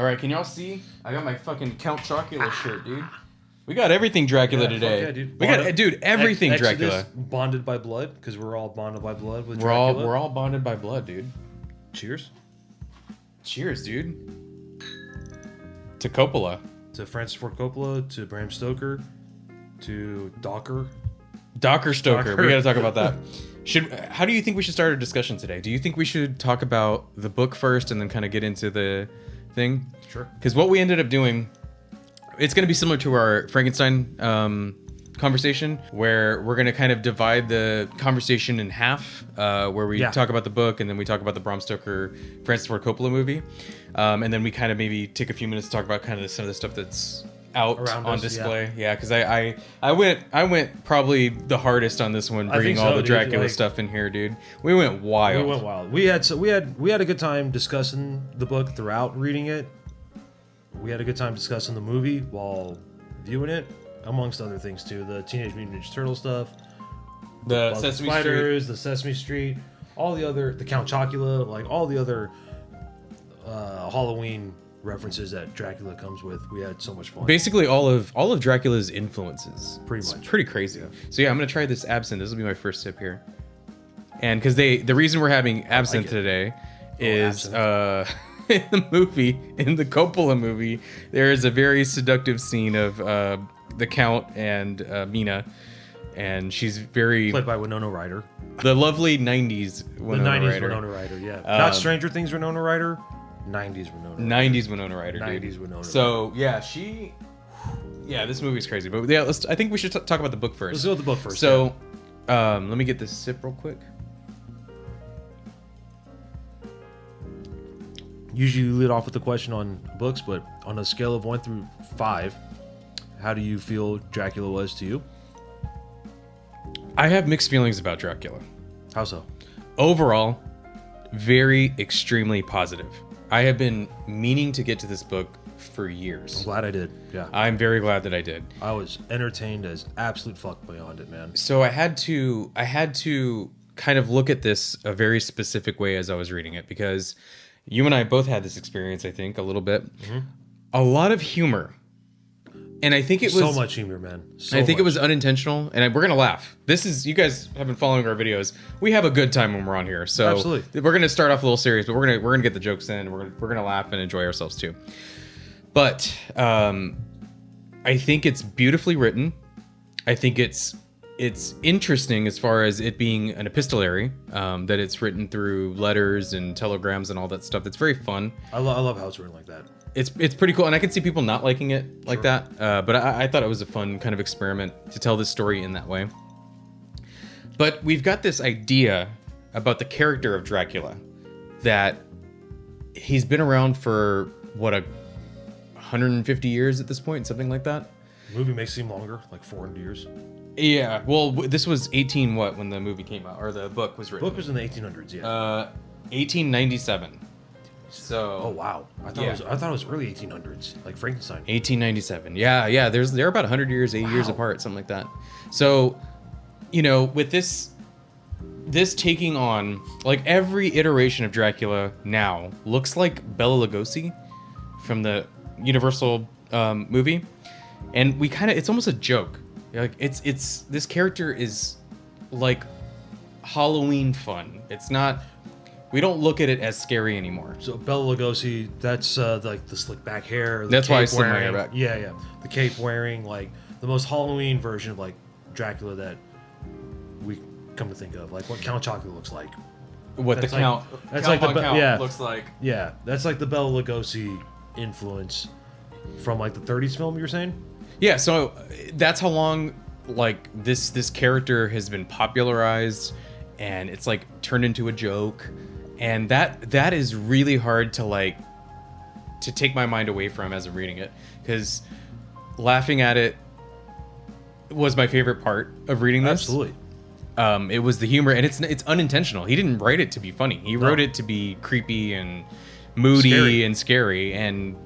All right, can y'all see? I got my fucking Count Chocula shirt, dude. We got everything Dracula today. Yeah, dude. We got, dude, everything Dracula. Bonded by blood, because we're all bonded by blood with Dracula. We're all bonded by blood, dude. Cheers. Cheers, dude. To Coppola. To Francis Ford Coppola, to Bram Stoker, to Stoker. Stoker. We got to talk about that. How do you think we should start our discussion today? Do you think we should talk about the book first and then kind of get into the thing? Sure. Because what we ended up doing, it's going to be similar to our Frankenstein conversation, where we're going to kind of divide the conversation in half, where we talk about the book and then we talk about the Bram Stoker, Francis Ford Coppola movie. And then we kind of maybe take a few minutes to talk about kind of some of the stuff that's out around on display. Yeah, because I went probably the hardest on this one, bringing all the Dracula stuff in here, dude. We went wild. We had a good time discussing the book throughout reading it. We had a good time discussing the movie while viewing it, amongst other things too. The Teenage Mutant Ninja Turtle stuff, the Sesame Spiders, Street. the Sesame Street, the Count Chocula, like all the other Halloween references that Dracula comes with. We had so much fun. Basically all of Dracula's influences. Pretty much. It's pretty crazy. Yeah. So yeah, I'm gonna try this absinthe. This will be my first sip here. And because the reason we're having absinthe today is in the movie, in the Coppola movie, there is a very seductive scene of the Count and Mina, and she's very played by Winona Ryder. The lovely 90s Winona Ryder. Winona Ryder, yeah. Not Stranger Things Winona Ryder. 90s Winona Ryder. 90s Winona Ryder, dude. 90s Winona Ryder. So, yeah, this movie's crazy. But yeah, I think we should talk about the book first. Let's go with the book first. So, let me get this sip real quick. Usually you lead off with the question on books, but on a scale of 1 through 5, how do you feel Dracula was to you? I have mixed feelings about Dracula. How so? Overall, very extremely positive. I have been meaning to get to this book for years. I'm glad I did. Yeah. I'm very glad that I did. I was entertained as absolute fuck beyond it, man. So I had to kind of look at this a very specific way as I was reading it, because you and I both had this experience, I think, a little bit. Mm-hmm. A lot of humor. And I think it was so much humor, man. I think it was unintentional, and we're gonna laugh. You guys have been following our videos. We have a good time when we're on here, so absolutely. We're gonna start off a little serious, but we're gonna get the jokes in. We're gonna laugh and enjoy ourselves too. But I think it's beautifully written. I think it's interesting as far as it being an epistolary, that it's written through letters and telegrams and all that stuff. It's very fun. I love how it's written like that. It's pretty cool, and I can see people not liking it like that, but I thought it was a fun kind of experiment to tell this story in that way. But we've got this idea about the character of Dracula, that he's been around for, 150 years at this point, something like that? The movie may seem longer, like 400 years. Yeah, well, this was when the movie came out, or the book was written. The book was in the 1800s, yeah. 1897. So. Oh wow! I thought it was early 1800s, like Frankenstein. 1897. Yeah. They're about 100 years, 80 years apart, something like that. So, with this taking on, like, every iteration of Dracula now looks like Bela Lugosi from the Universal movie, and it's almost a joke. Like it's this character is like Halloween fun. It's not. We don't look at it as scary anymore. So Bela Lugosi, that's like the slick back hair. That's why I slick my hair back. Yeah. The cape wearing, like the most Halloween version of like Dracula that we come to think of, like what Count Chocula looks like. What that's the Count? That's Count like the Count looks like. Yeah, that's like the Bela Lugosi influence from like the 30s film. You're saying? Yeah. So that's how long like this character has been popularized, and it's like turned into a joke. And that is really hard to take my mind away from as I'm reading it, because laughing at it was my favorite part of reading this. Absolutely. It was the humor, and it's unintentional. He didn't write it to be funny. He wrote it to be creepy and moody and scary. And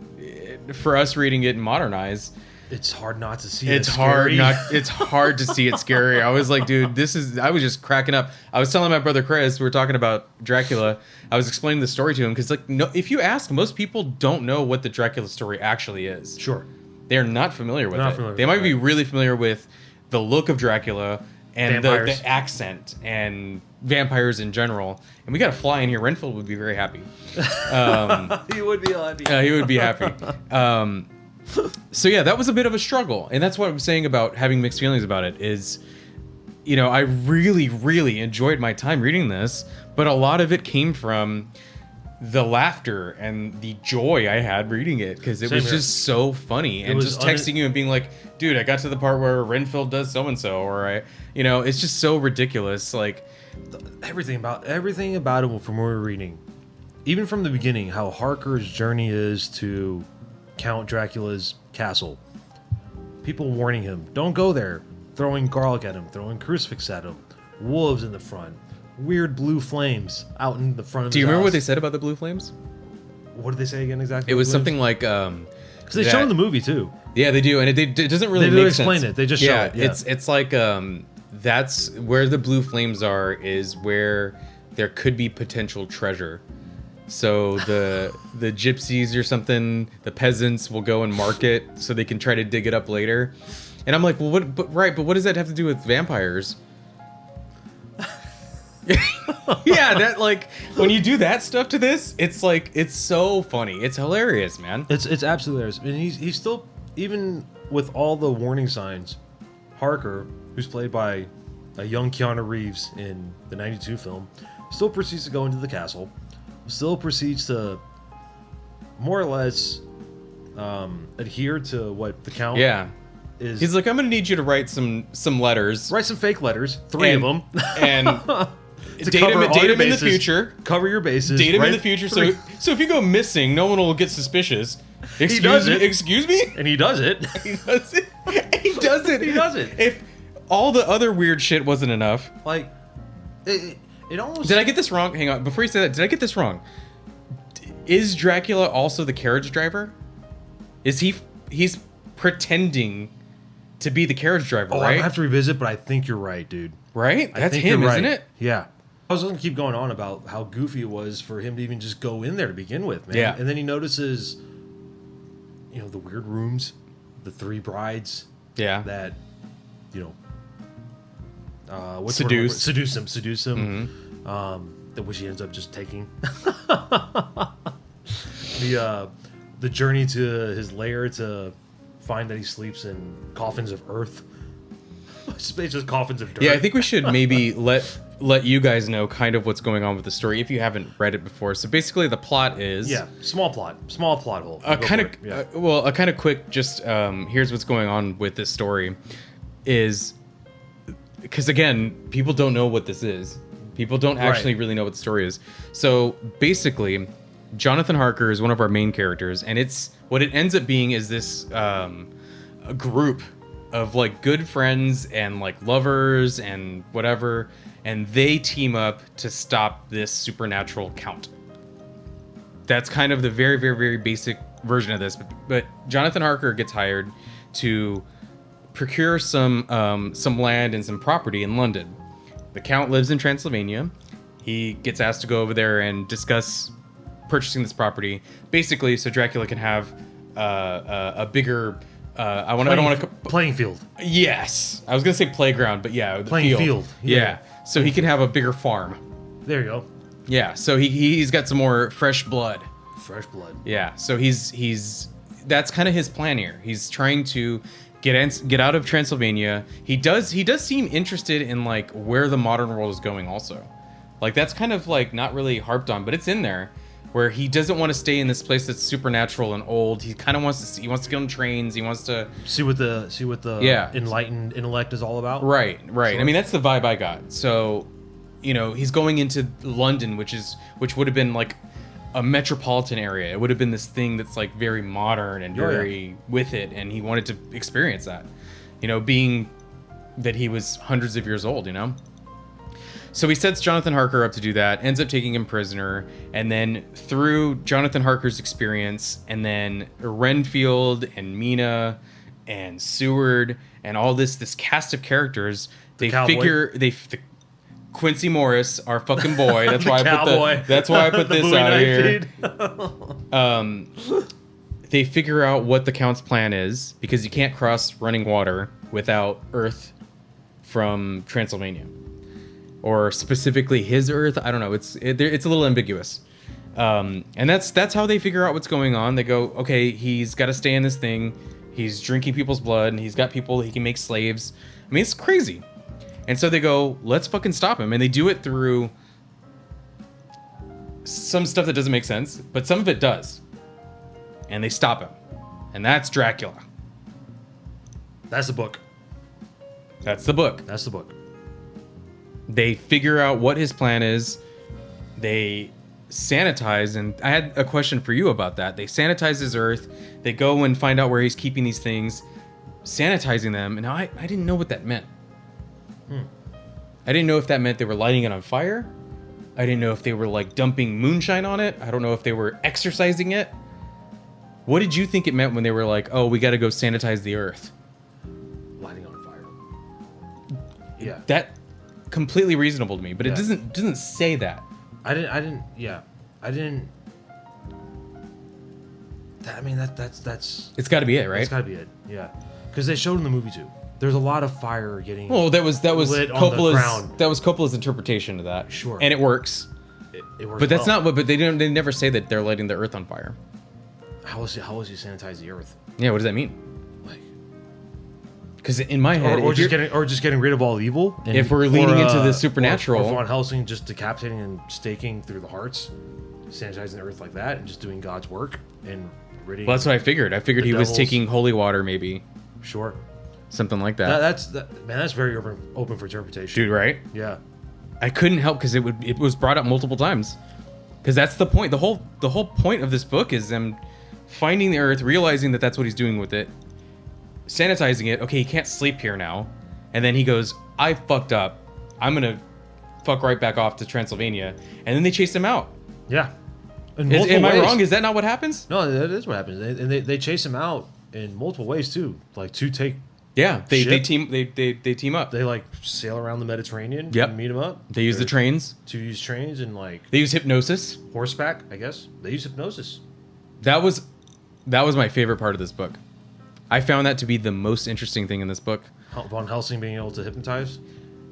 for us reading it in modern eyes, It's hard not to see. It's hard to see it scary. I was like, dude, I was just cracking up. I was telling my brother Chris, we were talking about Dracula. I was explaining the story to him because, like, no, if you ask, most people don't know what the Dracula story actually is. Sure. They're not familiar with it. They might be really familiar with the look of Dracula and the accent and vampires in general. And we got a fly in here. Renfield would be very happy. He would be happy. He would be happy. So yeah, that was a bit of a struggle. And that's what I'm saying about having mixed feelings about it is, you know, I really, really enjoyed my time reading this, but a lot of it came from the laughter and the joy I had reading it because it was just so funny. And just texting you and being like, dude, I got to the part where Renfield does so-and-so, or it's just so ridiculous. Like everything about it from what we're reading, even from the beginning, how Harker's journey is to Count Dracula's castle. People warning him, don't go there. Throwing garlic at him, throwing crucifix at him. Wolves in the front. Weird blue flames out in the front of Do you remember what they said about the blue flames? What did they say again exactly? It was something like... Because they show in the movie, too. Yeah, they do. And it doesn't really make sense. They explain it. They just show it. Yeah, it's like... that's where the blue flames are, is where there could be potential treasure. So the gypsies or something, the peasants will go and mark it so they can try to dig it up later. And I'm like, well, but what does that have to do with vampires? Yeah, that, like, when you do that stuff to this, it's like, it's so funny. It's hilarious, man. It's absolutely hilarious. And he's still, even with all the warning signs, Harker, who's played by a young Keanu Reeves in the 92 film, still proceeds to go into the castle, still proceeds to more or less adhere to what the Count is. He's like, I'm going to need you to write some letters. Write some fake letters, three of them. And date him in the future. Cover your bases. Date him in the future. So if you go missing, no one will get suspicious. Excuse me? And he does it. He does it. If all the other weird shit wasn't enough. Like, it almost... Did I get this wrong? Hang on. Before you say that, did I get this wrong? Is Dracula also the carriage driver? He's pretending to be the carriage driver, right? I have to revisit, but I think you're right, dude. Right? That's him, isn't it? Yeah. I was going to keep going on about how goofy it was for him to even just go in there to begin with, man. Yeah. And then he notices, the weird rooms, the three brides. Yeah. That, seduce him. Mm-hmm. Which he ends up just taking. The journey to his lair to find that he sleeps in coffins of earth. It's just coffins of dirt. Yeah, I think we should maybe let you guys know kind of what's going on with the story if you haven't read it before. So basically, the plot is small plot hole. A kind of quick. Just here's what's going on with this story, is because again, people don't know what this is. People don't actually really know what the story is. So basically, Jonathan Harker is one of our main characters, and what it ends up being is this a group of like good friends and like lovers and whatever, and they team up to stop this supernatural count. That's kind of the very, very, very basic version of this. But Jonathan Harker gets hired to procure some land and some property in London. The Count lives in Transylvania. He gets asked to go over there and discuss purchasing this property, basically, so Dracula can have a bigger. Playing field. Yes, I was gonna say playground, but yeah, playing field. Yeah, so he can have a bigger farm. There you go. Yeah, so he's got some more fresh blood. Fresh blood. Yeah, so he's that's kind of his plan here. He's trying to get out of Transylvania. He does seem interested in like where the modern world is going also. Like that's kind of like not really harped on, but it's in there where he doesn't want to stay in this place that's supernatural and old. He kind of wants to get on trains. He wants to see what the enlightened intellect is all about. Right. Sure. I mean, that's the vibe I got. So, he's going into London, which would have been like a metropolitan area. It would have been this thing that's like very modern and very with it, and he wanted to experience that. Being that he was hundreds of years old, So he sets Jonathan Harker up to do that, ends up taking him prisoner, and then through Jonathan Harker's experience, and then Renfield and Mina and Seward and all this cast of characters. They cowboy. figure Quincy Morris, our fucking boy. That's The why cowboy. that's why I put The this Bowie out knife here. feed. They figure out what the Count's plan is because you can't cross running water without Earth from Transylvania, or specifically his Earth. I don't know. It's a little ambiguous. And that's how they figure out what's going on. They go, okay, he's got to stay in this thing. He's drinking people's blood, and he's got people he can make slaves. I mean, it's crazy. And so they go, let's fucking stop him. And they do it through some stuff that doesn't make sense, but some of it does. And they stop him. And that's Dracula. That's the book. That's the book. That's the book. They figure out what his plan is. They sanitize, and I had a question for you about that. They sanitize his Earth. They go and find out where he's keeping these things, sanitizing them. And I didn't know what that meant. I didn't know if that meant they were lighting it on fire. I didn't know if they were like dumping moonshine on it. I don't know if they were exorcising it. What did you think it meant when they were like, oh, we got to go sanitize the Earth? Lighting on fire. Yeah. That completely reasonable to me, but Yeah. it doesn't say that. I didn't. I mean, that's. It's got to be it, right? That's got to be it. Yeah. Because they showed in the movie too. There's a lot of fire getting. Well, that was lit on the Coppola's ground. that was Coppola's interpretation of that. Sure. And it works. It works But that's well. not what. But they never say that they're lighting the Earth on fire. How was he sanitize the Earth? Yeah, what does that mean? Like, Because in my head, or if you're- just getting rid of all evil. And, If we're leaning into the supernatural- or Van Helsing just decapitating and staking through the hearts, sanitizing the Earth like that, and just doing God's work and ridding. well, that's what I figured. I figured The he was devils. taking holy water, maybe Sure. something like that. That's very open for interpretation. Dude, right? Yeah. I couldn't help because it was brought up multiple times. Because that's the point. The whole point of this book is them finding the Earth, realizing that that's what he's doing with it, sanitizing it. Okay, he can't sleep here now, and then he goes, "I fucked up. I'm gonna fuck right back off to Transylvania," and then they chase him out. Yeah. In Am multiple I ways. wrong? Is that not what happens? No, that is what happens. They chase him out in multiple ways too. Like to take. Yeah, they Ship? team up. They like sail around the Mediterranean. Yep. And meet him up. They use the trains. To use trains and like They use hypnosis. horseback. I guess they use hypnosis. That was my favorite part of this book. I found that to be the most interesting thing in this book. Von Helsing being able to hypnotize.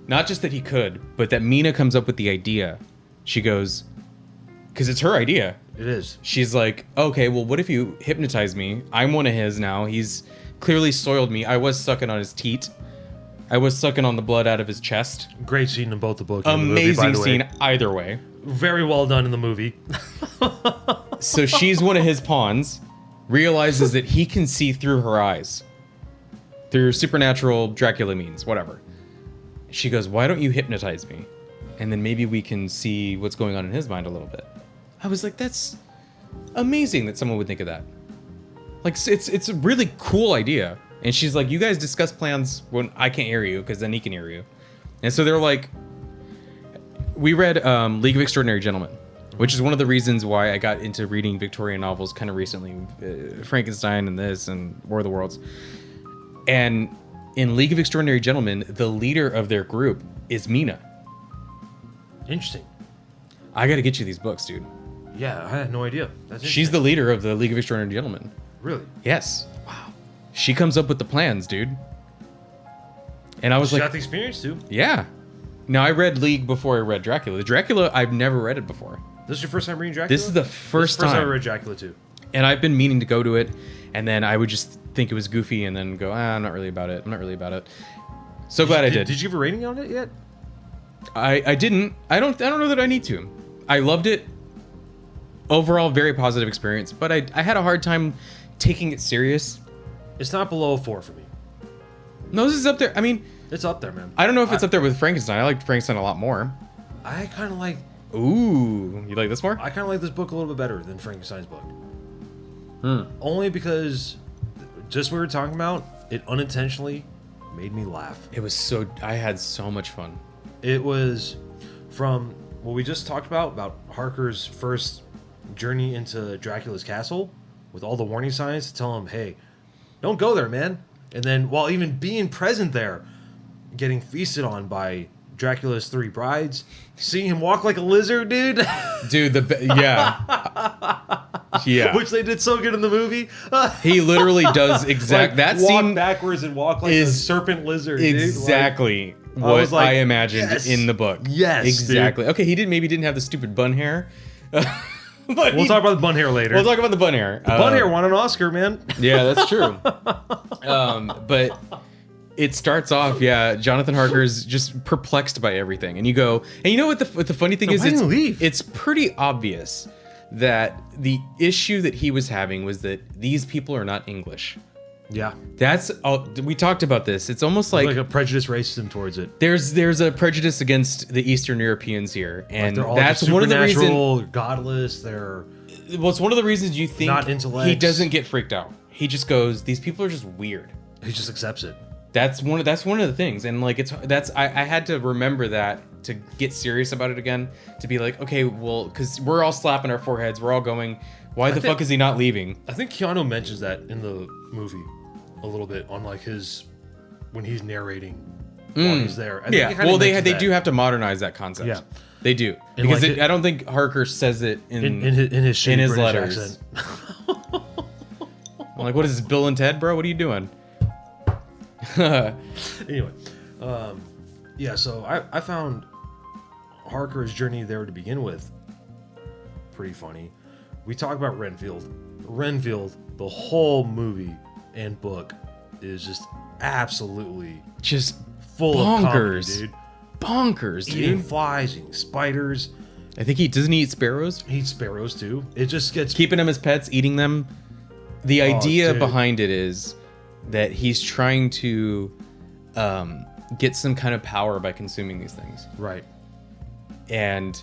Not just that he could, but that Mina comes up with the idea. She goes, because it's her idea. It is. She's like, okay, well, what if you hypnotize me? I'm one of his now. He's clearly soiled me. I was sucking on his teat. I was sucking on the blood out of his chest. Great scene in both the book. And the movie, by Amazing the way. scene either way. Very well done in the movie. So she's one of his pawns, realizes that he can see through her eyes. Through supernatural Dracula means, whatever. She goes, why don't you hypnotize me? And then maybe we can see what's going on in his mind a little bit. I was like, that's amazing that someone would think of that. Like, it's a really cool idea. And she's like, you guys discuss plans when I can't hear you, because then he can hear you. And so they're like, we read League of Extraordinary Gentlemen, which is one of the reasons why I got into reading Victorian novels kind of recently. Frankenstein and this and War of the Worlds. And in League of Extraordinary Gentlemen, the leader of their group is Mina. Interesting. I got to get you these books, dude. Yeah, I had no idea. That's She's the leader of the League of Extraordinary Gentlemen. Really. Yes. Wow. She comes up with the plans, dude. And I was She like, got the experience too. yeah. Now, I read League before I read Dracula. Dracula, I've never read it before. This is your first time reading Dracula? This is the first time I time. read Dracula too. And I've been meaning to go to it, and then I would just think it was goofy and then go, I'm not really about it. I'm not really about it. So glad I did. Did you give a rating on it yet? I didn't. I don't know that I need to. I loved it. Overall, very positive experience, but I had a hard time taking it serious. It's not below a 4 for me. No, this is up there. I mean, It's up there, man. I don't know if it's up there with Frankenstein. I liked Frankenstein a lot more. I kind of like. Ooh, you like this more? I kind of like this book a little bit better than Frankenstein's book. Only because, just what we were talking about, it unintentionally made me laugh. It was so. I had so much fun. It was from what we just talked about Harker's first journey into Dracula's castle with all the warning signs to tell him, hey, don't go there, man. And then while even being present there, getting feasted on by Dracula's 3 brides, seeing him walk like a lizard, dude. Dude, yeah. Which they did so good in the movie. He literally does Like, that walk scene backwards and walk like a serpent lizard. exactly dude. what was like, I imagined yes. in the book. Yes, exactly. dude. Okay, he didn't have the stupid bun hair. But we'll talk about the bun hair later. We'll talk about the bun hair. Bun hair won an Oscar, man. Yeah, that's true. But it starts off, Jonathan Harker's just perplexed by everything, and you go, and you know what the funny thing is? Why didn't he leave? It's pretty obvious that the issue that he was having was that these people are not English. Yeah, we talked about this. It's almost like a prejudice racism towards it. There's a prejudice against the Eastern Europeans here, and They're all that's one of the reasons. Godless. They're It's one of the reasons you think not intellects. he doesn't get freaked out. He just goes, "These people are just weird." He just accepts it. That's one of the things, and like I had to remember that to get serious about it again. To be like, okay, well, because we're all slapping our foreheads, we're all going, "Why the fuck is he not leaving?" I think Keanu mentions that in the movie a little bit on like when he's narrating while he's there. They do have to modernize that concept. Yeah. They do, And because like I don't think Harker says it in his shitty British letters. accent. I'm like, what is this, Bill and Ted, bro? What are you doing? Anyway, so I found Harker's journey there to begin with pretty funny. We talk about Renfield. Renfield, the whole movie and book is just absolutely Just full of comedy, bonkers, dude. bonkers, Eating dude. flies, eating spiders. I think he doesn't eat sparrows. He eats sparrows too. It just gets Keeping them as pets, eating them. The idea dude. behind it is that he's trying to get some kind of power by consuming these things. right. And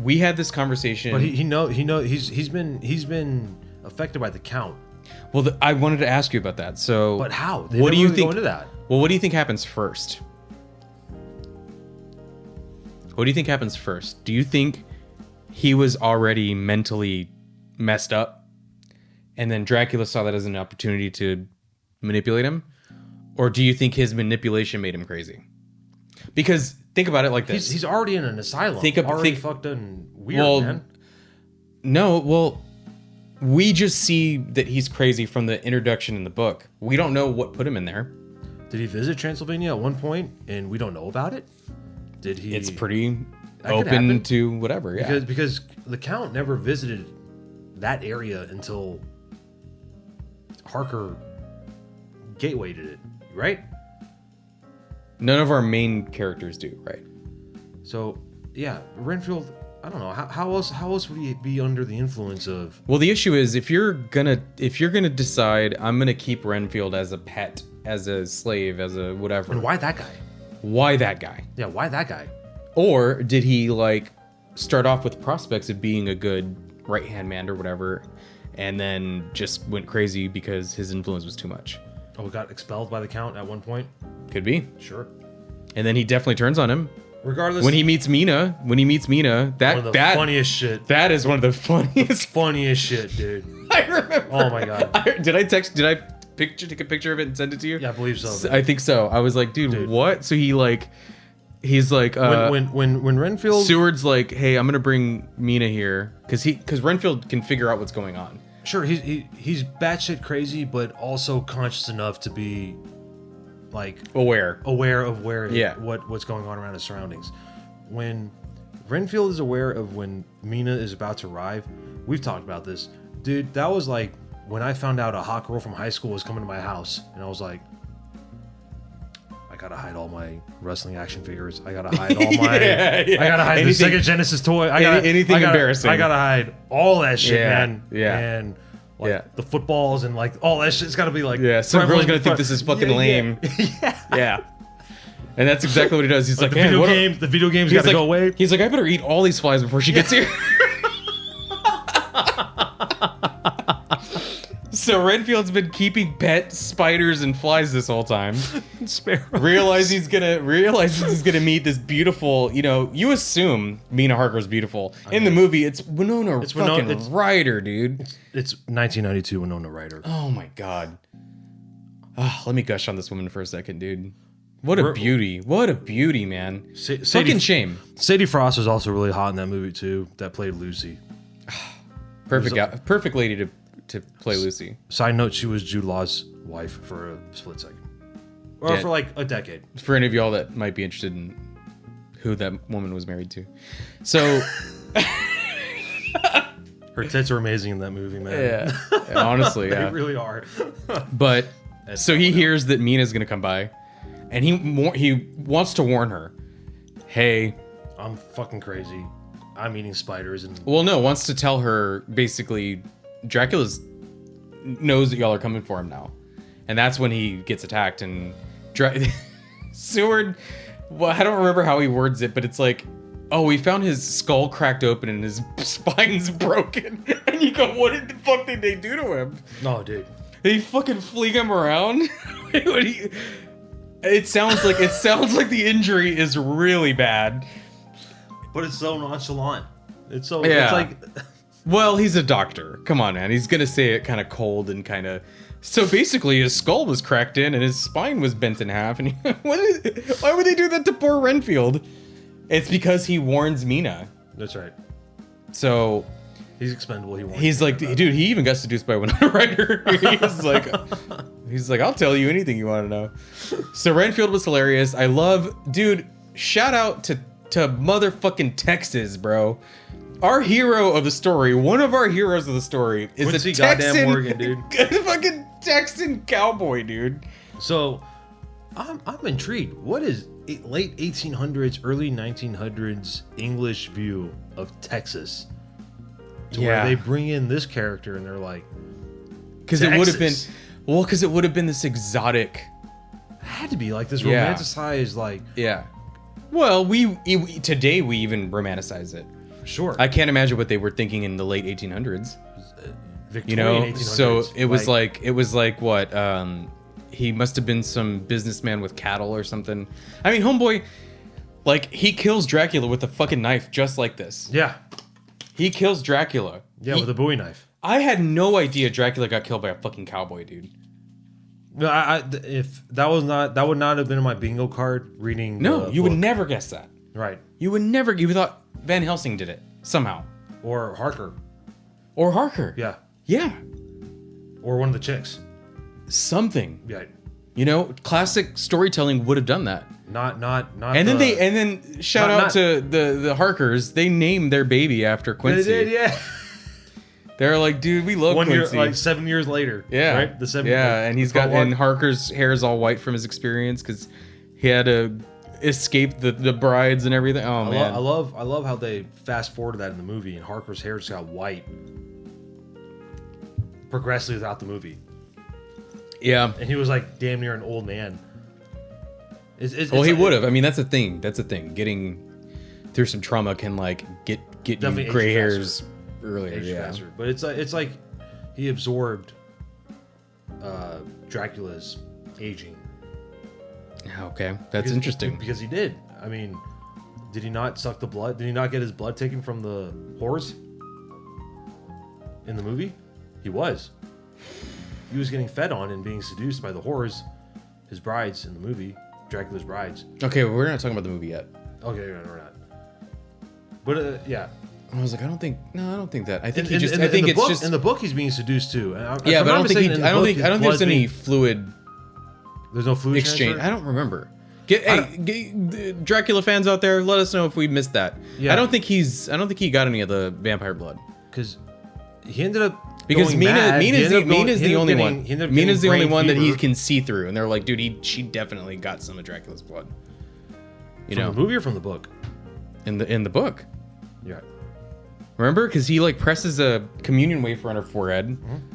we had this conversation. But he's been affected by the Count. Well, I wanted to ask you about that. So, But how? what never do you really think? go into that. Well, what do you think happens first? What do you think happens first? Do you think he was already mentally messed up, and then Dracula saw that as an opportunity to manipulate him? Or do you think his manipulation made him crazy? Because think about it like this. He's already in an asylum. Already fucked and weird, man. No, well, we just see that he's crazy from the introduction in the book. We don't know what put him in there. Did he visit Transylvania at one point and we don't know about it? Did he? It's pretty That could open happen. to whatever, yeah. Because the Count never visited that area until Harker gatewayed it, right? None of our main characters do, right? So yeah, Renfield. I don't know how else would he be under the influence of? Well, the issue is if you're gonna decide I'm gonna keep Renfield as a pet, as a slave, as a whatever. And why that guy? Why that guy? Yeah, why that guy? Or did he like start off with prospects of being a good right hand man or whatever, and then just went crazy because his influence was too much? Oh, got expelled by the Count at one point. Could be. Sure. And then he definitely turns on him. Regardless, When he meets Mina, one of the funniest shit. that is one of the funniest. Funniest shit, dude. I remember. Oh my god. Did I take a picture of it and send it to you? Yeah, I believe so. I think so. I was like, dude, what? So he's like, when Renfield, Seward's like, hey, I'm gonna bring Mina here because Renfield can figure out what's going on. sure, he's batshit crazy, but also conscious enough to be like Aware. of Yeah. what's going on around his surroundings. When Renfield is aware of when Mina is about to arrive, we've talked about this, dude. That was like when I found out a hot girl from high school was coming to my house, and I was like, I gotta hide all my wrestling action figures. I gotta hide all my. Yeah. I gotta hide the Sega Genesis toy. Anything embarrassing. I gotta hide all that shit, Yeah, man. yeah. And like Yeah. the footballs and like all that shit. It's gotta be like. Yeah, some girl's prevalent gonna in think front- this is fucking Yeah, lame. Yeah. Yeah. And that's exactly what he does. He's like, the man, video games He's gotta like, go away. He's like, I better eat all these flies before she gets here. So Renfield's been keeping pet spiders and flies this whole time. Sparrow. Realizes he's gonna meet this beautiful. You know, you assume Mina Harker's beautiful. In the movie, it's Winona it's- Ryder, dude. It's 1992 Winona Ryder. Oh my god. Let me gush on this woman for a second, dude. What a beauty. What a beauty, man. Fucking shame. Sadie Frost was also really hot in that movie, too, that played Lucy. Perfect lady to play Lucy. Side note, she was Jude Law's wife for a split second. Or for like a decade. For any of y'all that might be interested in who that woman was married to. So... Her tits are amazing in that movie, man. Yeah, honestly, They really are. But, so he hears that Mina's going to come by. And he wants to warn her. Hey. I'm fucking crazy. I'm eating spiders. Wants to tell her, basically, Dracula knows that y'all are coming for him now. And that's when he gets attacked. And Seward, well, I don't remember how he words it, but it's like, oh, we found his skull cracked open and his spine's broken. And you go, what the fuck did they do to him? No, dude. They fucking fling him around? It sounds like the injury is really bad. But it's so nonchalant. It's so... Yeah. It's like... Well, he's a doctor. Come on, man. He's going to say it kind of cold and kind of... So basically, his skull was cracked in and his spine was bent in half. And why would they do that to poor Renfield? It's because he warns Mina. That's right. So... He's expendable. He's like, dude, he even got seduced by Winona Ryder. He's like, I'll tell you anything you want to know. So Renfield was hilarious. I love, dude, shout out to motherfucking Texas, bro. Our hero of the story, one of our heroes of the story is Quincy a Texan, goddamn Morgan, dude. Fucking Texan cowboy, dude. So, I'm intrigued. What is late 1800s, early 1900s English view of Texas? Where they bring in this character and they're like, because it would have been, because it would have been this exotic. It had to be like this romanticized, like Well, we today we even romanticize it. Sure. I can't imagine what they were thinking in the late 1800s. Victorian 1800s. So it was like what? He must have been some businessman with cattle or something. I mean, homeboy, like he kills Dracula with a fucking knife just like this. Yeah. He kills Dracula. Yeah, with a Bowie knife. I had no idea Dracula got killed by a fucking cowboy, dude. No, if that would not have been in my bingo card reading. No, you would never guess that. Right. You would never. You thought Van Helsing did it somehow. Or Harker. Yeah. Yeah. Or one of the chicks. Something. Yeah. You know, classic storytelling would have done that. Not. And then shout out to the Harkers. They named their baby after Quincy. They did, yeah. They're like, dude, we love Quincy. Like 7 years later. Yeah. Right? The 7 and he's got, and Harker's hair is all white from his experience because he had to escape the brides and everything. Oh, man. I love how they fast forwarded that in the movie and Harker's hair just got white progressively throughout the movie. Yeah. And he was like damn near an old man. He would have. I mean, that's a thing. Getting through some trauma can like get you gray hairs earlier. Faster. But it's like he absorbed Dracula's aging. Okay, that's interesting. Because he did. I mean, did he not suck the blood? Did he not get his blood taken from the horse in the movie? He was. He was getting fed on and being seduced by the whores, his brides in the movie, Dracula's brides. Okay, well, we're not talking about the movie yet. Okay, we're not. But yeah, I was like, I don't think that. I think in the book he's being seduced too. But I don't think there's any fluid. There's no fluid exchange. Transfer? I don't remember. Dracula fans out there, let us know if we missed that. Yeah. I don't think he got any of the vampire blood because he ended up. Because Mina's the only one. Mina's the only one that he can see through, and they're like, dude, she definitely got some of Dracula's blood. From the movie or from the book? In the book. Yeah. Remember, because he like presses a communion wafer on her forehead, and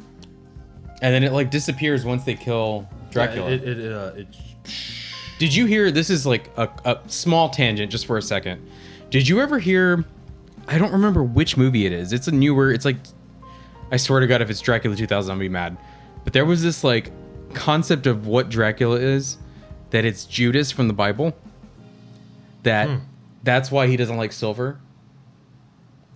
then it like disappears once they kill Dracula. Yeah, Did you hear? This is like a small tangent, just for a second. Did you ever hear? I don't remember which movie it is. It's a newer. It's like. I swear to God, if it's Dracula 2000, I'll be mad. But there was this like concept of what Dracula is, that it's Judas from the Bible. That's why he doesn't like silver.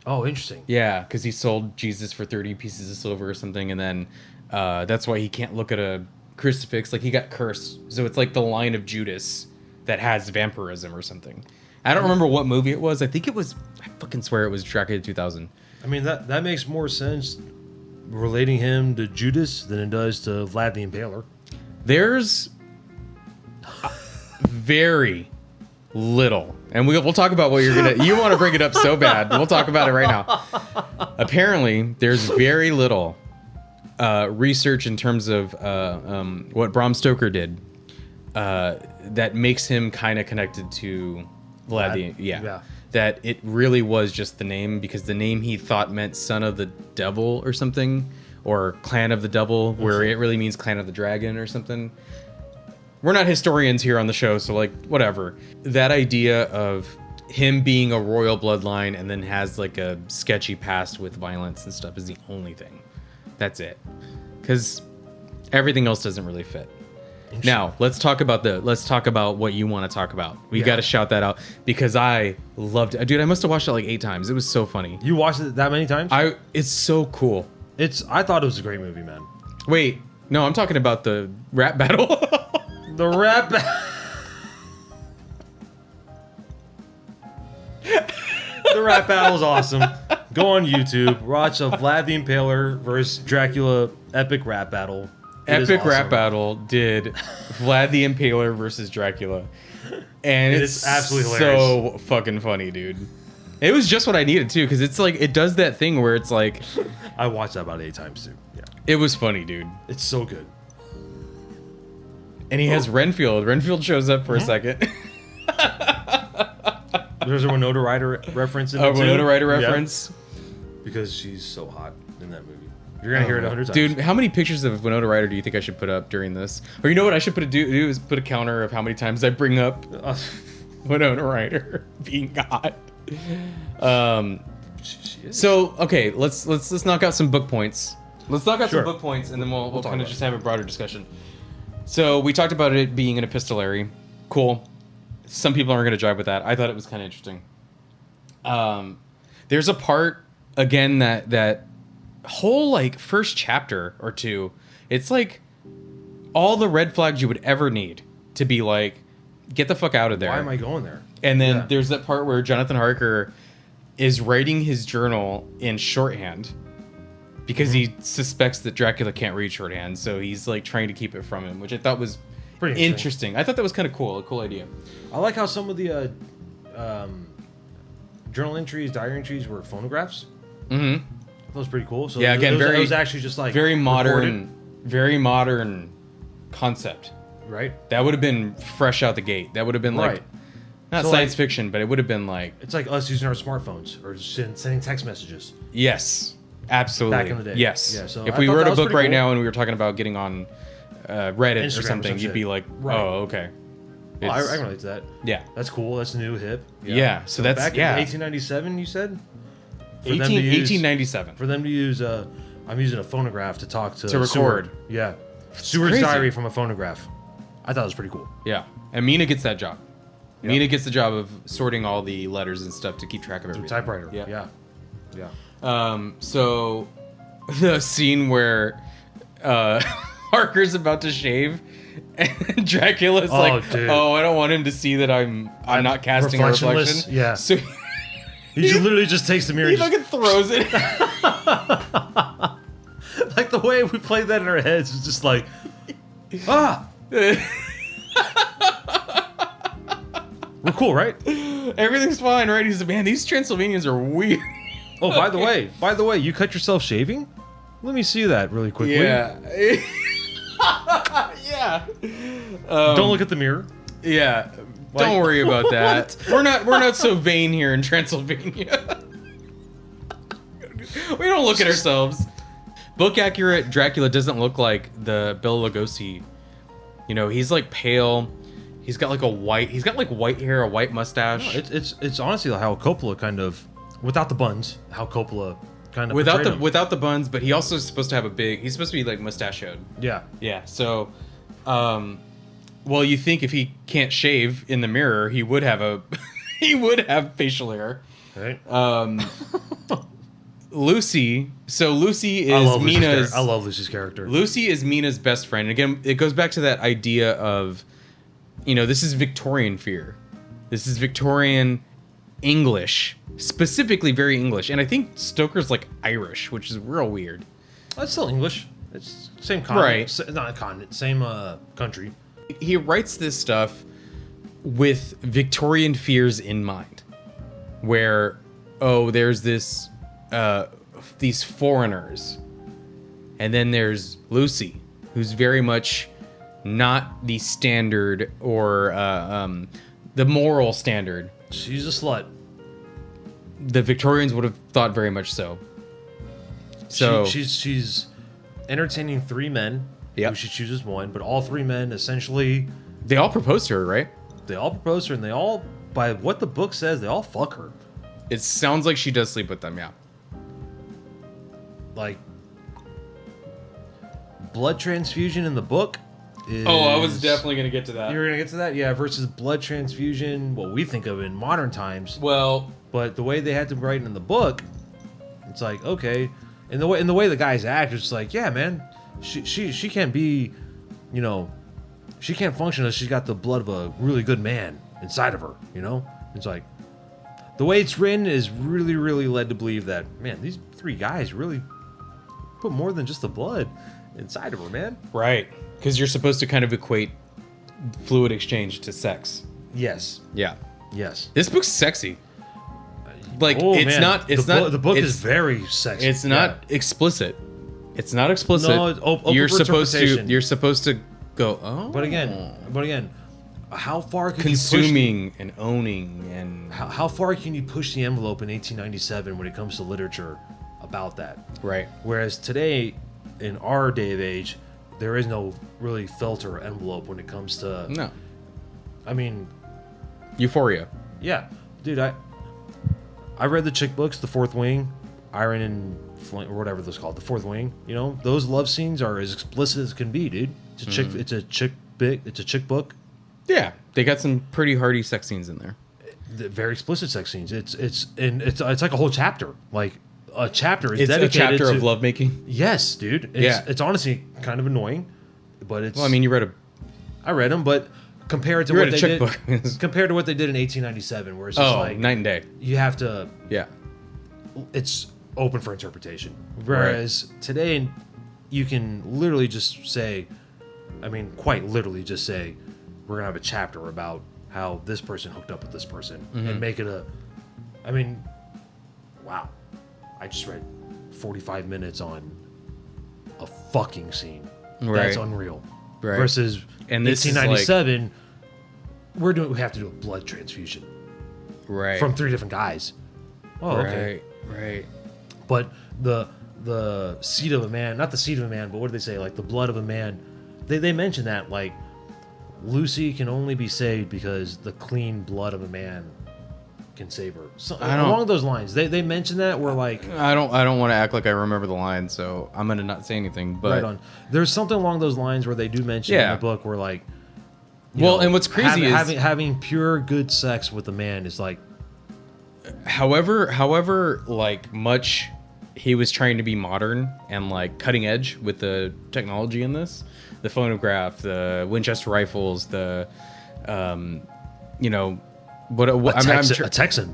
Oh, interesting. Yeah, because he sold Jesus for 30 pieces of silver or something, and then that's why he can't look at a crucifix, like he got cursed. So it's like the line of Judas that has vampirism or something. I don't remember what movie it was. I think it was, I fucking swear it was Dracula 2000. I mean, that makes more sense relating him to Judas than it does to Vlad the Impaler. There's very little, and we'll talk about what you want to bring it up so bad. We'll talk about it right now. Apparently, there's very little research in terms of what Bram Stoker did that makes him kind of connected to Vlad. Yeah. That it really was just the name, because the name he thought meant son of the devil or something, or clan of the devil, where it really means clan of the dragon or something. We're not historians here on the show, so like whatever. That idea of him being a royal bloodline and then has like a sketchy past with violence and stuff is the only thing. That's it. Because everything else doesn't really fit. Now, let's talk about what you want to talk about. We got to shout that out, because I loved it. Dude, I must have watched it like 8 times. It was so funny. You watched it that many times? It's so cool. I thought it was a great movie, man. Wait, no, I'm talking about the rap battle. The rap battle. The rap battle is awesome. Go on YouTube, watch a Vlad the Impaler versus Dracula epic rap battle. Epic rap battle did Vlad the Impaler versus Dracula. And it's absolutely hilarious. So fucking funny, dude. It was just what I needed too, because it's like, it does that thing where it's like, I watched that about 8 times too. Yeah. It was funny, dude. It's so good. And he has Renfield. Renfield shows up for a second. There's a Winona Ryder reference in it too. Winona Ryder reference. Yeah. Because she's so hot in that movie. You're gonna hear it 100 times. Dude, how many pictures of Winona Ryder do you think I should put up during this? Or you know what I should do is put a counter of how many times I bring up Winona Ryder being hot. So okay, let's knock out some book points. Let's knock out some book points, and then we'll kind of just have a broader discussion. So we talked about it being an epistolary. Cool. Some people aren't going to jive with that. I thought it was kind of interesting. There's a part again that whole like first chapter or two. It's like all the red flags you would ever need to be like, get the fuck out of there. Why am I going there? And then there's that part where Jonathan Harker is writing his journal in shorthand because he suspects that Dracula can't read shorthand, so he's like trying to keep it from him, which I thought was pretty interesting. I thought that was kind of cool, a cool idea. I like how some of the journal entries, diary entries were phonographs. Mm-hmm. That was pretty cool. So yeah, again, it was actually just like very modern concept. Right. That would have been fresh out the gate. That would have been like not science fiction, but it would have been like, it's like us using our smartphones or sending text messages. Yes, absolutely. Back in the day. Yes. Yeah, so if we wrote a book right now and we were talking about getting on Reddit Instagram or something, you'd be like, oh, okay. Well, I can relate to that. Yeah. That's cool. That's new, hip. Yeah. So that's back in 1897, you said? 1897. For them to use, I'm using a phonograph to talk to record. Seward. Yeah. Seward's diary from a phonograph. I thought it was pretty cool. Yeah. And Mina gets that job. Yep. Mina gets the job of sorting all the letters and stuff to keep track of everything. Typewriter. Yeah. Yeah. So the scene where Harker's about to shave and Dracula's dude. I don't want him to see that I'm not casting a reflection. Yeah. So he literally just takes the mirror and fucking throws it. Like the way we played that in our heads was just like, ah. We're cool, right? Everything's fine, right? He's like, man, these Transylvanians are weird. Oh, by the way, you cut yourself shaving? Let me see that really quickly. Yeah. Yeah. Don't look at the mirror. Yeah. Don't worry about that. We're not so vain here in Transylvania. We don't look at ourselves. Book accurate Dracula doesn't look like the Bela Lugosi. You know, he's like pale. He's got like white hair, a white mustache. No, it's honestly how Coppola kind of, without the buns, how Coppola kind of without the buns, but he also is supposed to have he's supposed to be like mustachioed. Yeah. Yeah. So, well, you think if he can't shave in the mirror, he would have facial hair. Right. Lucy. So Lucy I is love Lucy's Mina's. I love Lucy's character. Lucy is Mina's best friend. Again, it goes back to that idea of, this is Victorian fear. This is Victorian English, specifically very English. And I think Stoker's like Irish, which is real weird. That's still English. It's same continent. Right. Not a continent, same country. He writes this stuff with Victorian fears in mind, where, there's this, these foreigners, and then there's Lucy, who's very much not the standard or the moral standard. She's a slut. The Victorians would have thought very much so. So she's entertaining 3 men. Yep. Who she chooses one, but all 3 men essentially they all propose to her, right? they all propose to her, and they all, by what the book says, they all fuck her. It sounds like she does sleep with them, yeah. Like, blood transfusion in the book is... Oh, I was definitely going to get to that. You're gonna get to that? Yeah, versus blood transfusion, what we think of in modern times. Well, But the way they had to write it in the book, it's like, okay. And the way the guys act, it's like, yeah, man, she can't be, she can't function unless she's got the blood of a really good man inside of her, It's like, the way it's written is really, really led to believe that, man, these 3 guys really put more than just the blood inside of her, man. right. Because you're supposed to kind of equate fluid exchange to sex. Yes. Yeah. Yes. This book's sexy. Like, Oh, it's man. not... It's not... The book it's, is very sexy. It's not explicit. It's not explicit. No, it's open you're for supposed to... interpretation. You're supposed to go, oh... But again, how far can consuming and owning and... how far can you push the envelope in 1897 when it comes to literature about that? Right. Whereas today, in our day of age, there is no really filter or envelope when it comes to... No. I mean... Euphoria. Yeah. Dude, I read the chick books, The Fourth Wing, Iron and Flint, or whatever those called, The Fourth Wing. Those love scenes are as explicit as can be, dude. It's a chick. It's a chick book. Yeah. They got some pretty hearty sex scenes in there. Very explicit sex scenes. It's like a whole chapter. Like a chapter is It's a dedicated chapter to of lovemaking. Yes, dude. It's honestly kind of annoying, but it's. Well, I mean, you read a... I read them, but compared to You what read a they chick did, book. compared to what they did in 1897, where it's just like night and day. you have to. Yeah. It's open for interpretation. Whereas today, you can literally just say, quite literally just say, we're gonna have a chapter about how this person hooked up with this person and make it wow. I just read 45 minutes on a fucking scene. Right. That's unreal. Right. Versus And this is 1897, we have to do a blood transfusion Right. from 3 different guys. Oh, okay. Right. But the seed of a man, not the seed of a man, but what do they say? Like the blood of a man. They mention that like Lucy can only be saved because the clean blood of a man can save her. So, along those lines, they mention that where like I don't want to act like I remember the line, so I'm gonna not say anything. But right on. There's something along those lines where they do mention in the book where like and what's crazy is having pure good sex with a man is like however like much he was trying to be modern and like cutting edge with the technology in this, the phonograph, the Winchester rifles, the a Texan.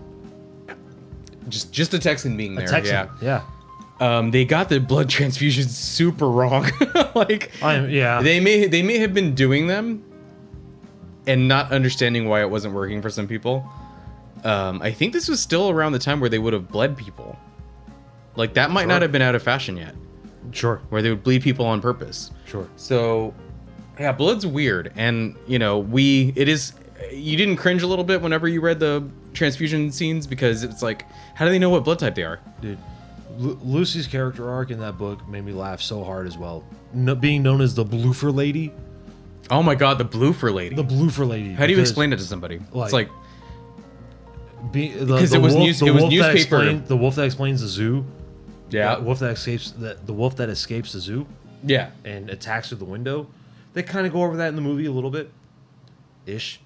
Just a Texan being there. A Texan. Yeah. They got the blood transfusions super wrong. They may have been doing them and not understanding why it wasn't working for some people. I think this was still around the time where they would have bled people. Like that might not have been out of fashion yet. Sure. Where they would bleed people on purpose. Sure. So, yeah, blood's weird, and you didn't cringe a little bit whenever you read the transfusion scenes because it's like, how do they know what blood type they are? Dude, Lucy's character arc in that book made me laugh so hard as well. Being known as the Bloofer Lady. Oh my god, the Bloofer Lady. The Bloofer Lady. How do you explain it to somebody? It's like because it was newspaper. The wolf that explains the zoo. Yeah. The wolf that escapes the zoo. Yeah. And attacks through the window. They kind of go over that in the movie a little bit, ish.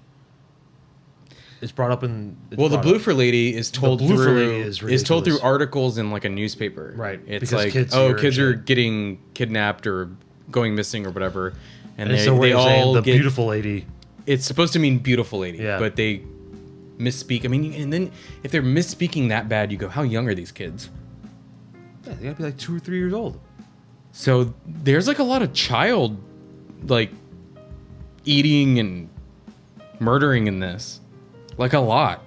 It's brought up in. Well, the Bloofer Lady is told Bloofer through Lady is told through ridiculous. articles in like a newspaper. Right, It's because like kids hear kids it are and shit. getting kidnapped or going missing or whatever, and And they, so they you're saying all the get. beautiful lady. It's supposed to mean beautiful lady, Yeah. but they misspeak. I mean, and then if they're misspeaking that bad, you go, how young are these kids? Yeah, they gotta be like 2 or 3 years old. So there's like a lot of child like eating and murdering in this, like a lot.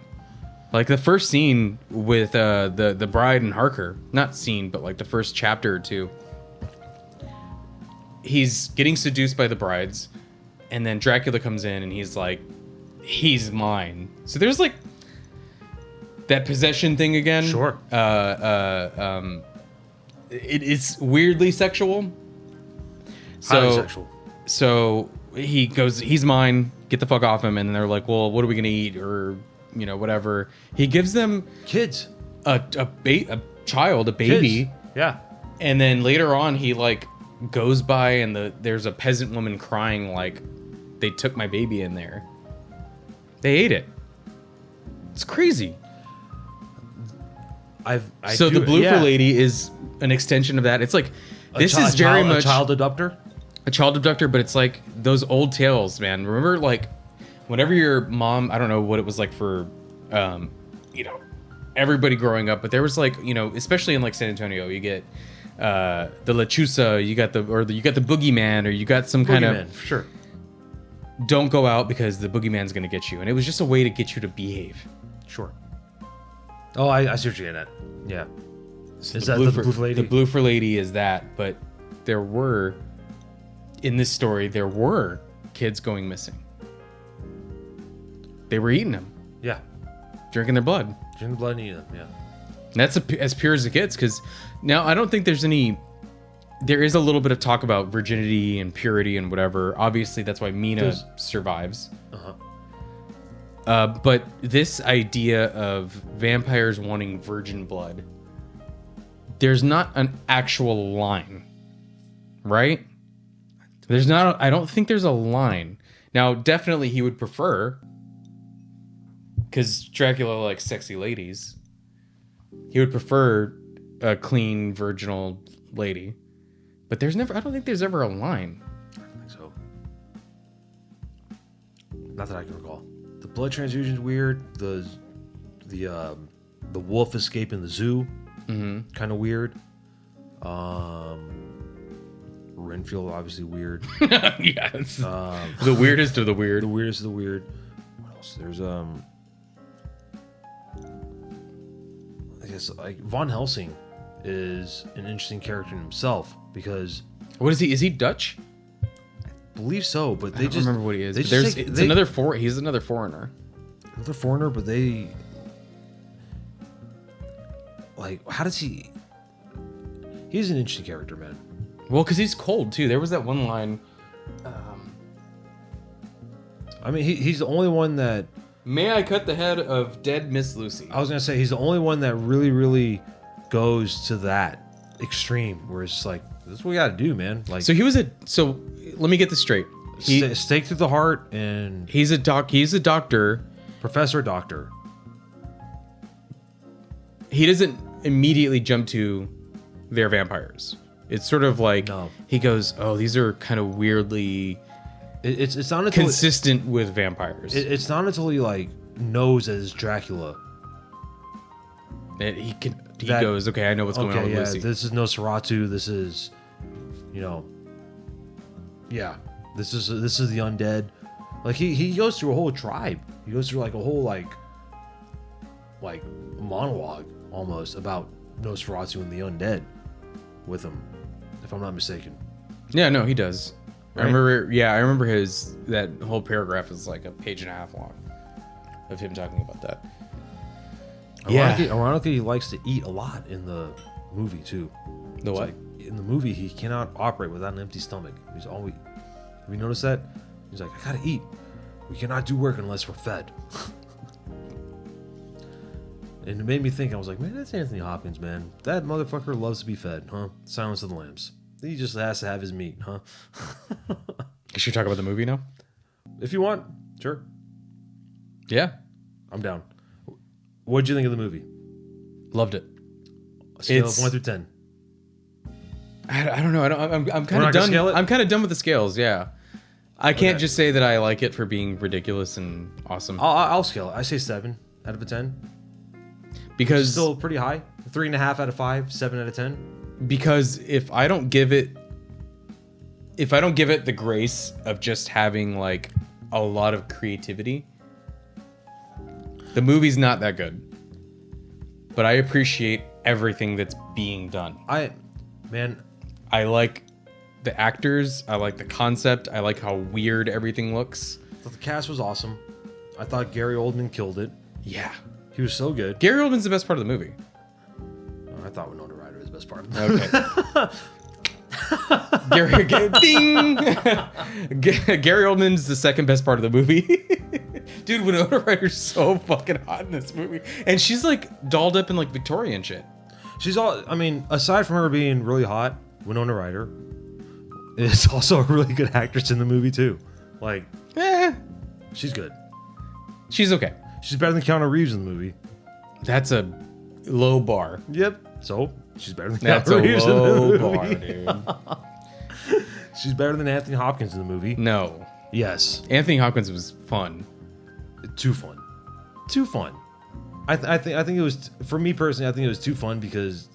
Like the first scene with the bride and Harker, not scene, but like the first chapter or two. He's getting seduced by the brides, and then Dracula comes in and he's like, he's mine. So there's like that possession thing again. Sure. It's weirdly sexual. Highly sexual. So he goes, he's mine, get the fuck off him. And then they're like, well, what are we going to eat? Or, you know, whatever. He gives them Kids. a child, a baby. Kids. Yeah. And then later on, he like goes by and there's a peasant woman crying like they took my baby in there. They ate it. It's crazy. So the Bloofer Lady is an extension of that. It's like, this is very much a child abductor. a child abductor, but it's like those old tales, man. Remember, like, whenever your mom, I don't know what it was like for, you know, everybody growing up, but there was like, you know, especially in like San Antonio, you get the Lechusa, you got the boogeyman, or you got some kind of Sure. don't go out because the boogeyman's gonna get you, and it was just a way to get you to behave. Sure. Oh, I see what you're getting at. Yeah. So Is that the Bloofer Lady? The Bloofer Lady is that, but there were, in this story, there were kids going missing. They were eating them, Yeah. drinking their blood. Drink the blood and eat them. Yeah. And that's as pure as it gets, because now I don't think there is a little bit of talk about virginity and purity and whatever. Obviously, that's why Mina survives. Uh-huh. But this idea of vampires wanting virgin blood, there's not an actual line, right? I don't think there's a line. Now, definitely he would prefer, because Dracula likes sexy ladies, he would prefer a clean, virginal lady. But I don't think there's ever a line. I don't think so. Not that I can recall. The blood transfusion's weird. The wolf escape in the zoo, kind of weird. Renfield obviously weird. Yeah, it's the weirdest of the weird. The weirdest of the weird. What else? There's I guess like Von Helsing is an interesting character in himself because What is he? Is he Dutch? I believe so, but I don't remember what he is. They But just he's another foreigner. Another foreigner, but they like how does he? He's an interesting character, man. Well, because he's cold too. There was that one line. I mean, he's the only one that May I cut the head of dead Miss Lucy? I was gonna say he's the only one that really, really goes to that extreme where it's like this is what we got to do, man. Like, So let me get this straight. stake through the heart, and He's a doctor. Professor Doctor. He doesn't immediately jump to they're vampires. It's sort of like No. he goes, oh, these are kind of weirdly It's not until consistent with vampires. it's not until he like knows as Dracula. And he That- goes, okay, I know what's going on with yeah, Lucy. this is Nosferatu. This is, this is the undead. Like he goes through a whole tribe. He goes through like a whole like monologue almost about Nosferatu and the undead with him, if I'm not mistaken. Yeah, no, he does. Right? I remember that whole paragraph is like a page and a half long of him talking about that. Ironically, he likes to eat a lot in the movie too. The what? Like, in the movie, he cannot operate without an empty stomach. He's always. Have you noticed that? He's like, I gotta eat. We cannot do work unless we're fed. And it made me think. I was like, man, that's Anthony Hopkins, man. That motherfucker loves to be fed, huh? Silence of the Lambs. He just has to have his meat, huh? Should we talk about the movie now? If you want, sure. Yeah. I'm down. What'd you think of the movie? Loved it. Scale of 1 through 10. I don't know. I'm kind not of gonna done. scale it? I'm kind of done with the scales. Yeah. I can't Okay. just say that I like it for being ridiculous and awesome. I'll scale it. I say 7 out of a 10. Because It's still pretty high. 3.5 out of 5. 7 out of 10. because if I don't give it the grace of just having like a lot of creativity, the movie's not that good. But I appreciate everything that's being done. I like the actors. I like the concept. I like how weird everything looks. The cast was awesome. I thought Gary Oldman killed it. Yeah. He was so good. Gary Oldman's the best part of the movie. I thought Winona Ryder was the best part of the movie. Gary Oldman's the second best part of the movie. Dude, Winona Ryder's so fucking hot in this movie. And she's like dolled up in like Victorian shit. Aside from her being really hot, Winona Ryder is also a really good actress in the movie too. Like, she's good. She's okay. She's better than Keanu Reeves in the movie. That's a low bar. Yep. So, she's better than That's Keanu a Reeves in the low movie. bar, dude. She's better than Anthony Hopkins in the movie. No. Yes. Anthony Hopkins was fun. Too fun. Too fun. I think it was, for me personally, I think it was too fun because...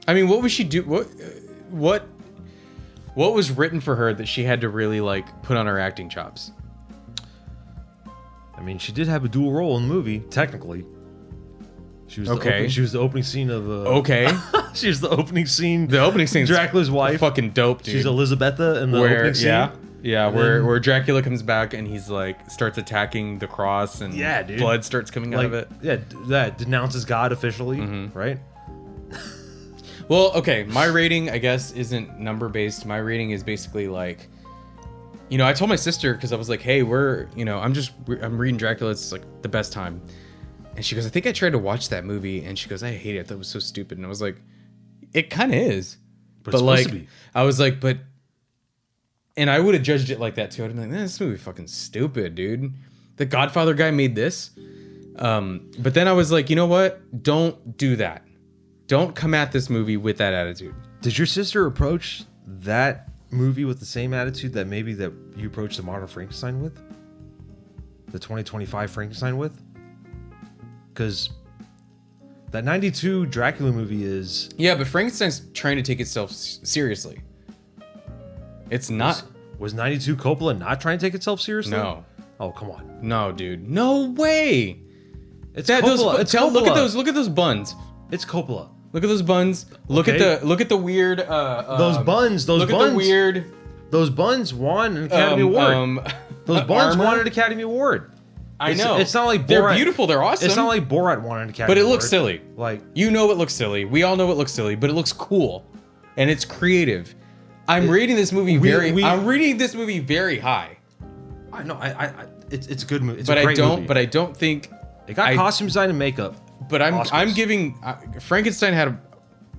I mean, what was she do? What was written for her that she had to really like put on her acting chops? I mean, she did have a dual role in the movie, technically. She was Okay. She was the opening scene of... Okay. She was the opening scene. The opening scene. Dracula's wife. Fucking dope, dude. She's Elizabetha in the opening scene. Yeah, And where then- where Dracula comes back and he's like starts attacking the cross and Yeah, dude. blood starts coming out of it. Yeah, that denounces God officially, Mm-hmm. right? Well, okay, my rating I guess isn't number based. My rating is basically like, you know, I told my sister because I was like, hey, I'm reading Dracula. It's like the best time. And she goes, I think I tried to watch that movie, and she goes, I hate it. I thought it was so stupid. And I was like, it kind of is, But it's like, supposed to be. I was like, but. And I would have judged it like that too. I'd have been like, this movie fucking stupid, dude. The Godfather guy made this. But then I was like, you know what? Don't do that. Don't come at this movie with that attitude. Did your sister approach that movie with the same attitude that maybe that you approached the Modern Frankenstein with? The 2025 Frankenstein with? Because that 92 Dracula movie is... Yeah, but Frankenstein's trying to take itself seriously. It's not. Was 92 Coppola not trying to take itself seriously? No. Oh, come on. No, dude. No way. It's That, Coppola. those, It's Coppola. Look at those buns. It's Coppola. Look at those buns. Look Okay. at the weird. Those buns. Look at the weird. Those buns won an Academy Award. Those buns armor. won an Academy Award. I know. It's not like Borat. They're beautiful. They're awesome. It's not like Borat won an Academy But it Award. looks silly. Like, You know it looks silly. We all know it looks silly, but it looks cool, and it's creative. I'm rating this movie I'm rating this movie very high. I know. It's a good movie. It's But a great movie. But I don't think. It got costume design and makeup. But I'm Oscars. giving Frankenstein had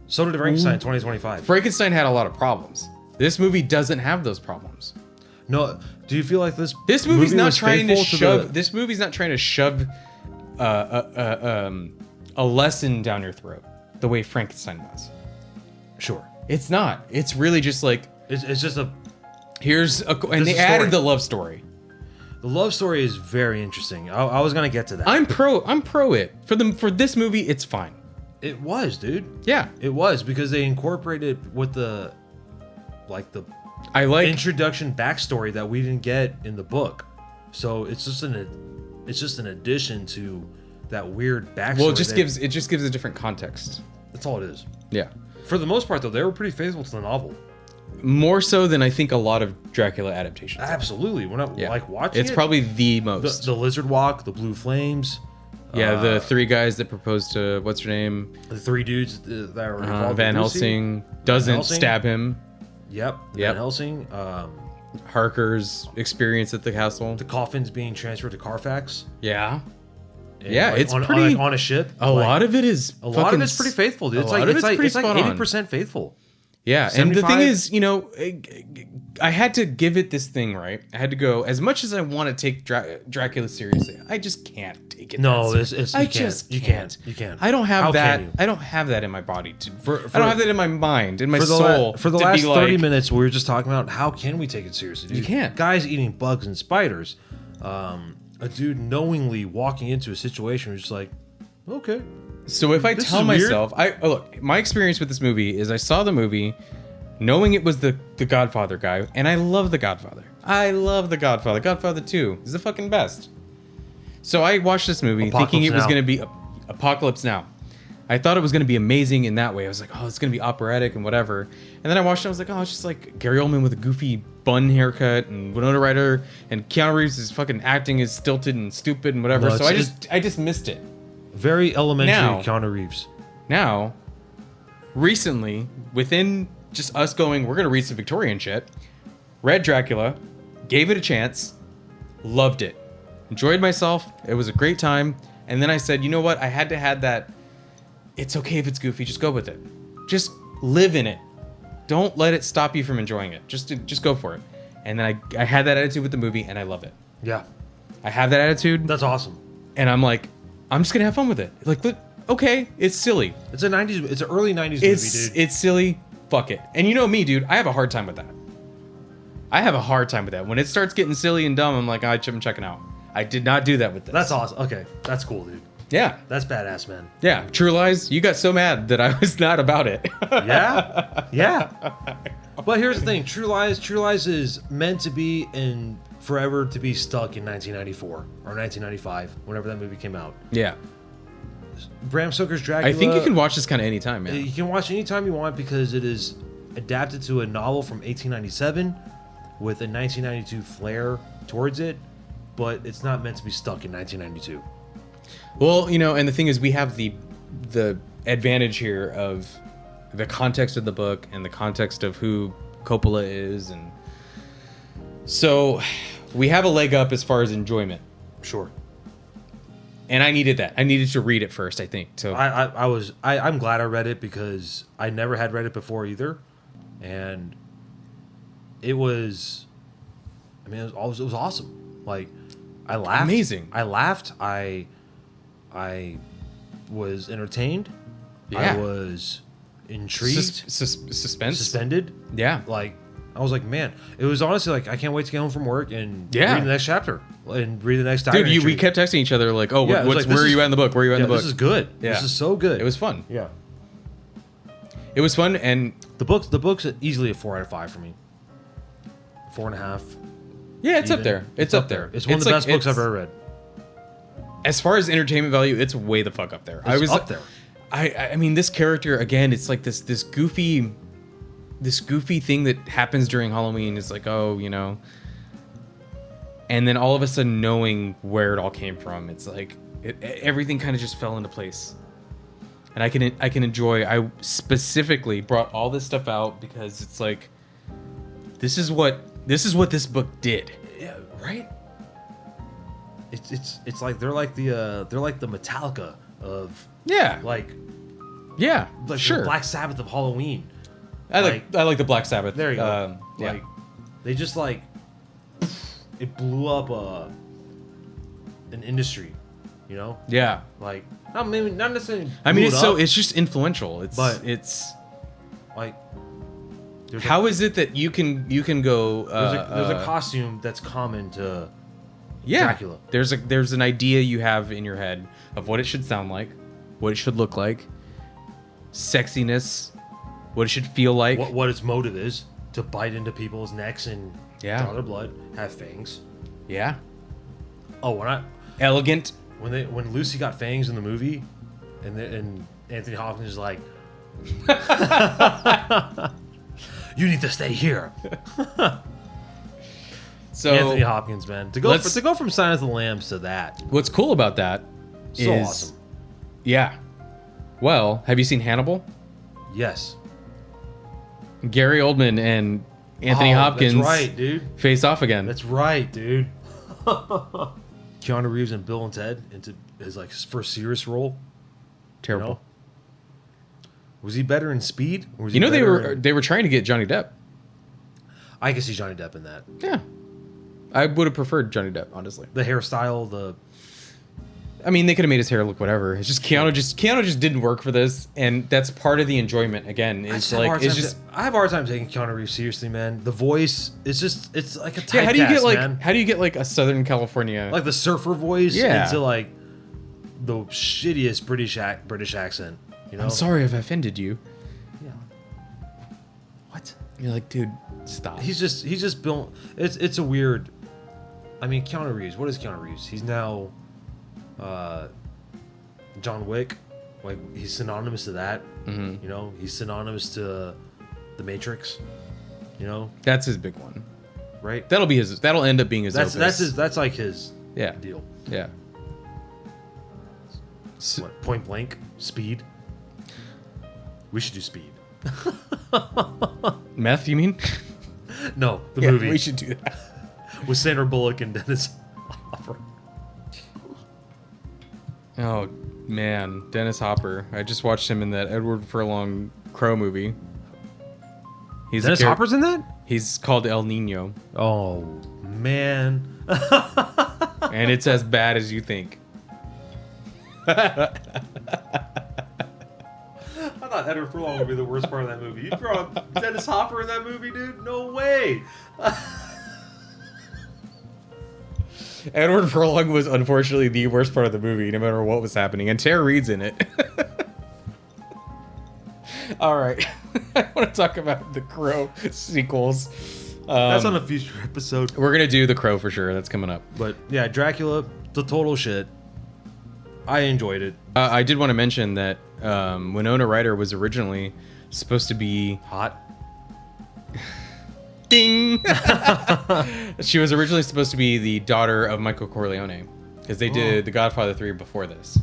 So did Frankenstein 2025. Frankenstein had a lot of problems. This movie doesn't have those problems. No, do you feel like this Movie's not was trying to faithful shove. This movie's not trying to shove a lesson down your throat the way Frankenstein was. Sure. It's not. It's really just like It's just a... and they added the love story. The love story is very interesting. I was going to get to that. I'm pro it. For this movie, it's fine. It was, dude. Yeah. It was, because they incorporated with the I like introduction backstory that we didn't get in the book. So it's just an addition to that weird backstory. well, it just gives a different context. That's all it is. Yeah. For the most part, though, they were pretty faithful to the novel. More so than I think a lot of Dracula adaptations. Absolutely. When I like watching it's probably the most. the lizard walk, the blue flames. Yeah, the three guys that proposed to what's her name? The three dudes that were involved. Van with Lucy. Helsing doesn't Helsing. stab him. Yep. Yep. Van Helsing. Harker's experience at the castle. The coffins being transferred to Carfax. Yeah. And, Yeah, like, it's on, pretty. on a ship. a lot of it is. A lot of it's pretty faithful, dude. It's like 80% faithful. Yeah, and the thing 75? is, you know, I had to give it this thing right. I had to go as much as I want to take Dracula seriously. I just can't take it. No, that it's serious. you I can't. just You can't. You can't. I don't have How that. can you? I don't have that in my body. For I don't have that in my mind, in my soul. For the to last be 30 like, minutes, we were just talking about how can we take it seriously, dude? You can't. Guys eating bugs and spiders. A dude knowingly walking into a situation where he's just like, okay. So if I This tell is weird. myself, look, my experience with this movie is I saw the movie knowing it was the Godfather guy, and I love the Godfather. I love the Godfather. Godfather 2 is the fucking best. So I watched this movie thinking it was Now. going to be Apocalypse Now. I thought it was going to be amazing in that way. I was like, oh, it's going to be operatic and whatever. And then I watched it. I was like, oh, it's just like Gary Oldman with a goofy bun haircut and Winona Ryder and Keanu Reeves' fucking acting is stilted and stupid and whatever. No, so I just missed it. Very elementary Now- Keanu Reeves. Now, recently, within just us going, we're going to read some Victorian shit, read Dracula, gave it a chance, loved it, enjoyed myself. It was a great time. And then I said, you know what? I had to have that. It's okay if it's goofy. Just go with it. Just live in it. Don't let it stop you from enjoying it. Just go for it. And then I had that attitude with the movie, and I love it. Yeah. I have that attitude, That's awesome. and I'm like, I'm just going to have fun with it. Like, look, okay, it's silly. It's an early 90s It's movie, dude. it's silly. Fuck it. And you know me, dude. I have a hard time with that. I have a hard time with that. When it starts getting silly and dumb, I'm like, I'm checking out. I did not do that with this. That's awesome. Okay. That's cool, dude. Yeah. That's badass, man. Yeah. True Lies, you got so mad that I was not about it. Yeah. Yeah. But here's the thing. True Lies is meant to be and forever to be stuck in 1994 or 1995, whenever that movie came out. Yeah. Bram Stoker's Dracula. I think you can watch this kind of anytime, man. You can watch anytime you want because it is adapted to a novel from 1897 with a 1992 flair towards it, but it's not meant to be stuck in 1992. Well, you know, and the thing is, we have the advantage here of the context of the book and the context of who Coppola is, and so we have a leg up as far as enjoyment. Sure. And I needed that. I needed to read it first, I think. So I'm glad I read it because I never had read it before either, and it was awesome. Like, I laughed. Amazing. I laughed. I was entertained. Yeah. I was intrigued. Suspense. Suspended. Yeah. Like, I was like, man, it was honestly like, I can't wait to get home from work and Yeah. read the next chapter and read the next diary Dude, we entry. kept texting each other like, oh, Yeah, it was like, where this are is- you at in the book? Where are you at in the book? This is good. Yeah. This is so good. It was fun. Yeah. It was fun, and The book's easily a 4 out of 5 for me. 4.5. yeah, it's up even. there. It's up there. It's one of the best books I've ever read. As far as entertainment value, it's way the fuck up there. It's up there. I mean, this character again, it's like this goofy thing that happens during Halloween. Is like, oh, you know, and then all of a sudden knowing where it all came from, it's like everything kind of just fell into place. And I can enjoy. I specifically brought all this stuff out because it's like, this is what this book did. Yeah, right. It's like they're like the Metallica of Yeah, like sure. the Black Sabbath of Halloween. I like the Black Sabbath. There you go. Yeah. Like, they just like it blew up an industry, you know. Yeah. Like, maybe not necessarily. I mean, blew it up, it's just influential. But- it's like there's how is it that you can go? there's a costume that's common to yeah. Dracula. There's an idea you have in your head of what it should sound like, what it should look like, sexiness, what it should feel like. what its motive is to bite into people's necks and Yeah. draw their blood, have fangs. Yeah. Oh, Elegant. when Lucy got fangs in the movie, and Anthony Hopkins is like, "You need to stay here." So Anthony Hopkins, man, to go from Silence of the Lambs to that, what's cool about that is so awesome. Yeah. Well, have you seen Hannibal? Yes, Gary Oldman and Anthony Hopkins That's right, dude. face off again. That's right, dude. Keanu Reeves and Bill and Ted into his like first serious role. Terrible. You know? Was he better in Speed? Or was You he know they better were in- they were trying to get Johnny Depp. I can see Johnny Depp in that. Yeah. I would have preferred Johnny Depp, honestly. The hairstyle, I mean, they could have made his hair look whatever. It's just Keanu just didn't work for this, and that's part of the enjoyment. Again, it's like I have a hard time taking Keanu Reeves seriously, man. The voice is just it's like a typecast, how do you get like a Southern California like the surfer voice Yeah. into like the shittiest British accent? You know, I'm sorry if I offended you. Yeah. What? You're like, dude, stop. He's just built. It's a weird. I mean, Keanu Reeves. What is Keanu Reeves? He's now, John Wick. Like he's synonymous to that. Mm-hmm. You know, he's synonymous to the Matrix. You know, That's his big one. right? That'll be his. That'll end up being his. That's like his Yeah. deal. Yeah. What, Point Blank, Speed. We should do Speed. Meth, you mean? No, the Yeah, movie we should do that. with Sandra Bullock and Dennis Hopper. Oh man, Dennis Hopper. I just watched him in that Edward Furlong Crow movie. He's Dennis Hopper's in that? He's called El Nino, Oh man. and it's as bad as you think. I thought Edward Furlong would be the worst part of that movie. You throw Dennis Hopper in that movie, dude? No way. Edward Furlong was unfortunately the worst part of the movie, no matter what was happening, and Tara Reid's in it. All right, I want to talk about the Crow sequels. That's on a future episode. We're gonna do the Crow for sure. That's coming up. But yeah, Dracula, the total shit. I enjoyed it. I did want to mention that Winona Ryder was originally supposed to be Hot. ding. She was originally supposed to be the daughter of Michael Corleone because they did The Godfather 3 before this.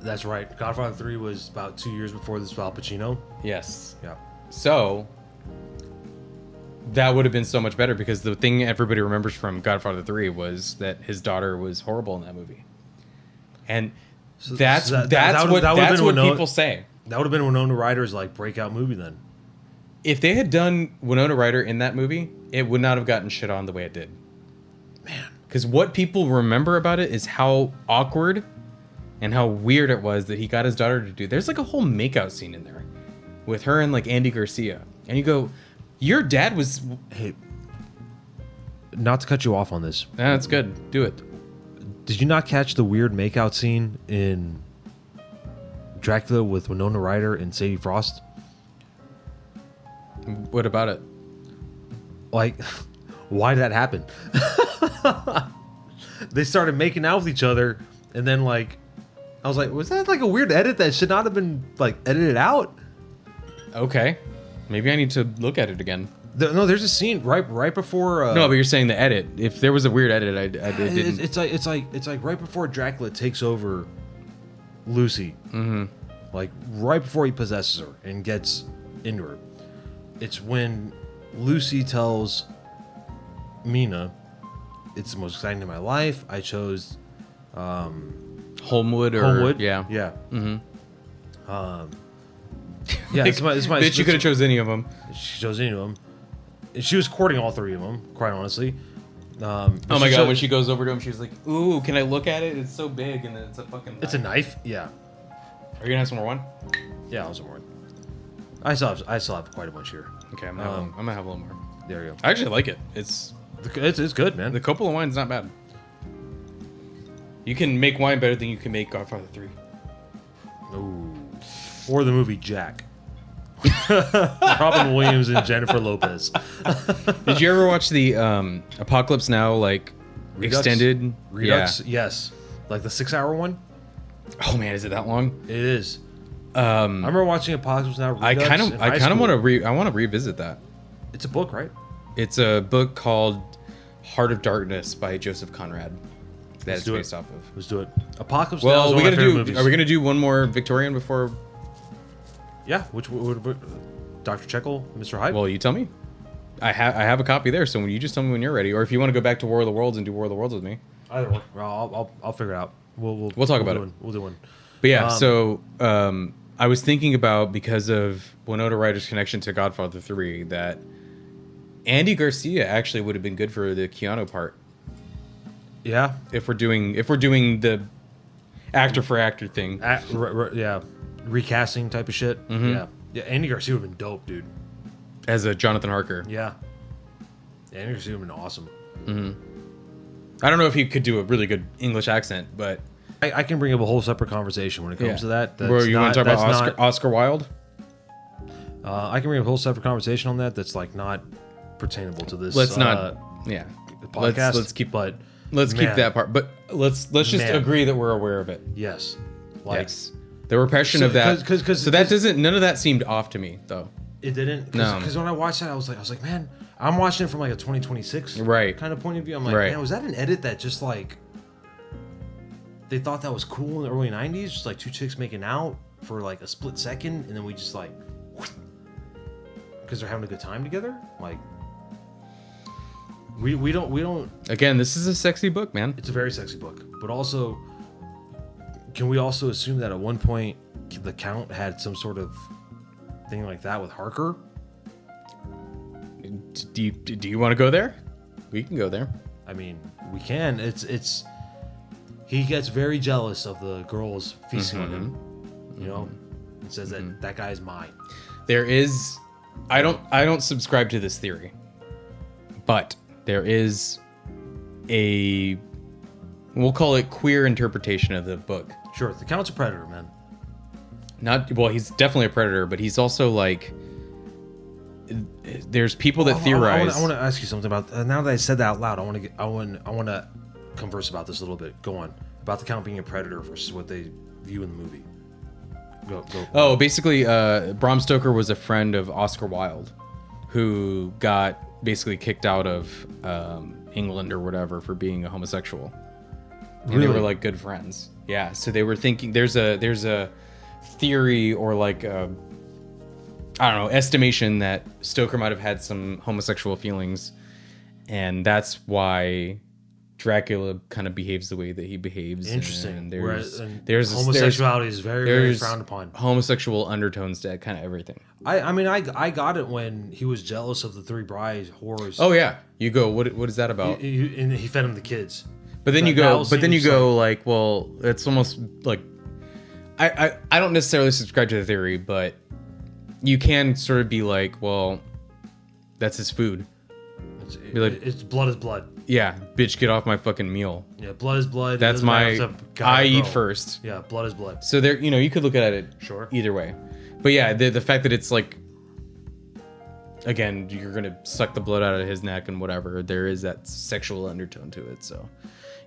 That's right. Godfather 3 was about 2 years before this with Al Pacino. Yes. Yeah. So that would have been so much better because the thing everybody remembers from Godfather 3 was that his daughter was horrible in that movie. And that's what people say. That would have been Winona Ryder's like breakout movie then. If they had done Winona Ryder in that movie, it would not have gotten shit on the way it did. Man. Because what people remember about it is how awkward and how weird it was that he got his daughter to do. There's like a whole makeout scene in there with her and like Andy Garcia. And you go, your dad was... Hey, not to cut you off on this. That's good. Do it. Did you not catch the weird makeout scene in Dracula with Winona Ryder and Sadie Frost? What about it? Like, why did that happen? They started making out with each other, and then like, I was like, was that like a weird edit that should not have been like edited out? Okay. Maybe I need to look at it again. No, there's a scene right before. No, but you're saying the edit. If there was a weird edit, I didn't. It's like right before Dracula takes over Lucy. Mm-hmm. Like right before he possesses her and gets into her. It's when Lucy tells Mina, "It's the most exciting in my life. I chose Homewood. Yeah. Yeah. Mm-hmm. Yeah. Like, bitch, you could have chose any of them. She chose any of them. And she was courting all three of them, quite honestly. Oh my god! When she goes over to him, she's like, "Ooh, can I look at it? It's so big, and then it's a fucking." It's a knife. Yeah. Are you gonna have some more wine? Yeah, I'll some more. I still have quite a bunch here. Okay, I'm gonna have a little more. There you go. I actually like it. It's good, man. the Coppola wine's not bad. You can make wine better than you can make Godfather 3. Ooh. Or the movie Jack. Robin Williams and Jennifer Lopez. Did you ever watch the Apocalypse Now like Redux? extended? Redux? Yeah. Yes. Like the 6-hour one? Oh man, is it that long? It is. I remember watching Apocalypse Now Redux I kind of want to. I want to revisit that. It's a book, right? It's a book called Heart of Darkness by Joseph Conrad. That's based off of. Let's do it. Apocalypse Now is Well, one of my favorite movies. Are we gonna do one more Victorian before? Yeah. Which Dr. Jekyll, Mr. Hyde? Well, you tell me. I have a copy there, so when you just tell me when you're ready, or if you want to go back to War of the Worlds and do War of the Worlds with me. Either one. I'll figure it out. We'll talk about it. We'll do one. But yeah, so I was thinking about, because of Winona Ryder's connection to Godfather 3, that Andy Garcia actually would have been good for the Keanu part. Yeah. If we're doing the, actor for actor thing. Yeah, recasting type of shit. Mm-hmm. Yeah. Andy Garcia would have been dope, dude. As a Jonathan Harker. Yeah, Andy Garcia would have been awesome. I don't know if he could do a really good English accent, but I can bring up a whole separate conversation when it comes to that. Where you want to talk about Oscar Wilde? I can bring up a whole separate conversation on that. That's like not pertainable to this. Let's not. Yeah. Podcast. Let's keep. But let's keep that part. But let's just agree that we're aware of it. Yes. Yes. The repression of that. So that doesn't. None of that seemed off to me, though. It didn't. No. Because when I watched that, I was like, man, I'm watching it from like a 2026 kind of point of view. I'm like, man, was that an edit that just like they thought that was cool in the early 90s? Just like two chicks making out for like a split second, and then we just like because they're having a good time together. Like we don't. Again, this is a sexy book, man. It's a very sexy book, but also, can we also assume that at one point the Count had some sort of thing like that with Harker? Do you want to go there? We can go there. I mean, we can. It's he gets very jealous of the girls feasting on him. You know, it says that guy is mine. There is, I don't subscribe to this theory, but there is a, we'll call it queer interpretation of the book. Sure, the Count's a predator, man. He's definitely a predator, but he's also like, there's people that theorize. I want to ask you something about now that I said that out loud. I want to converse about this a little bit. Go on about the Count being a predator versus what they view in the movie. Go. Oh, basically, Bram Stoker was a friend of Oscar Wilde, who got basically kicked out of England or whatever for being a homosexual. And really? They were like good friends. Yeah. So they were thinking there's a theory or like a, I don't know, estimation that Stoker might have had some homosexual feelings, and that's why Dracula kind of behaves the way that he behaves. Interesting. And there's homosexuality is very, very frowned upon. Homosexual undertones to kind of everything. I mean, I got it when he was jealous of the three brides whores. Oh yeah, you go. What is that about? And he fed him the kids. But then you go. Like, well, it's almost like I don't necessarily subscribe to the theory, but you can sort of be like, well, that's his food. It's blood is blood. Yeah, bitch, get off my fucking meal. Yeah, blood is blood. That's I eat first. Yeah, blood is blood. So there, you could look at it sure either way. But yeah, the fact that it's like, again, you're gonna suck the blood out of his neck and whatever. There is that sexual undertone to it. So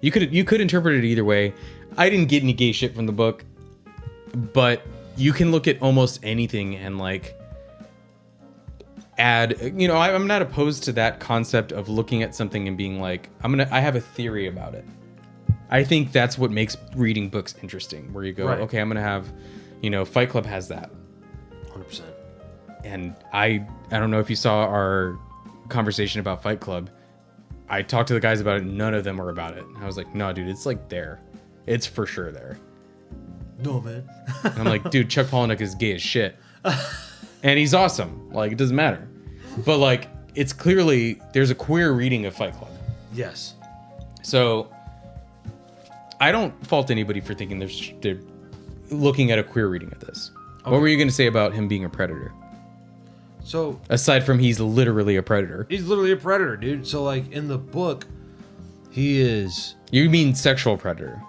you could interpret it either way. I didn't get any gay shit from the book, but you can look at almost anything and like add, I'm not opposed to that concept of looking at something and being like, I have a theory about it. I think that's what makes reading books interesting, where you go, right. Okay, I'm going to have, Fight Club has that. 100%. And I don't know if you saw our conversation about Fight Club. I talked to the guys about it. None of them were about it. I was like, no, dude, it's like there. It's for sure there. No, man. And I'm like, dude, Chuck Palahniuk is gay as shit. And he's awesome. Like, it doesn't matter. But, like, it's clearly, there's a queer reading of Fight Club. Yes. So, I don't fault anybody for thinking they're looking at a queer reading of this. Okay. What were you going to say about him being a predator? So, aside from he's literally a predator. He's literally a predator, dude. So, like, in the book, he is... You mean sexual predator?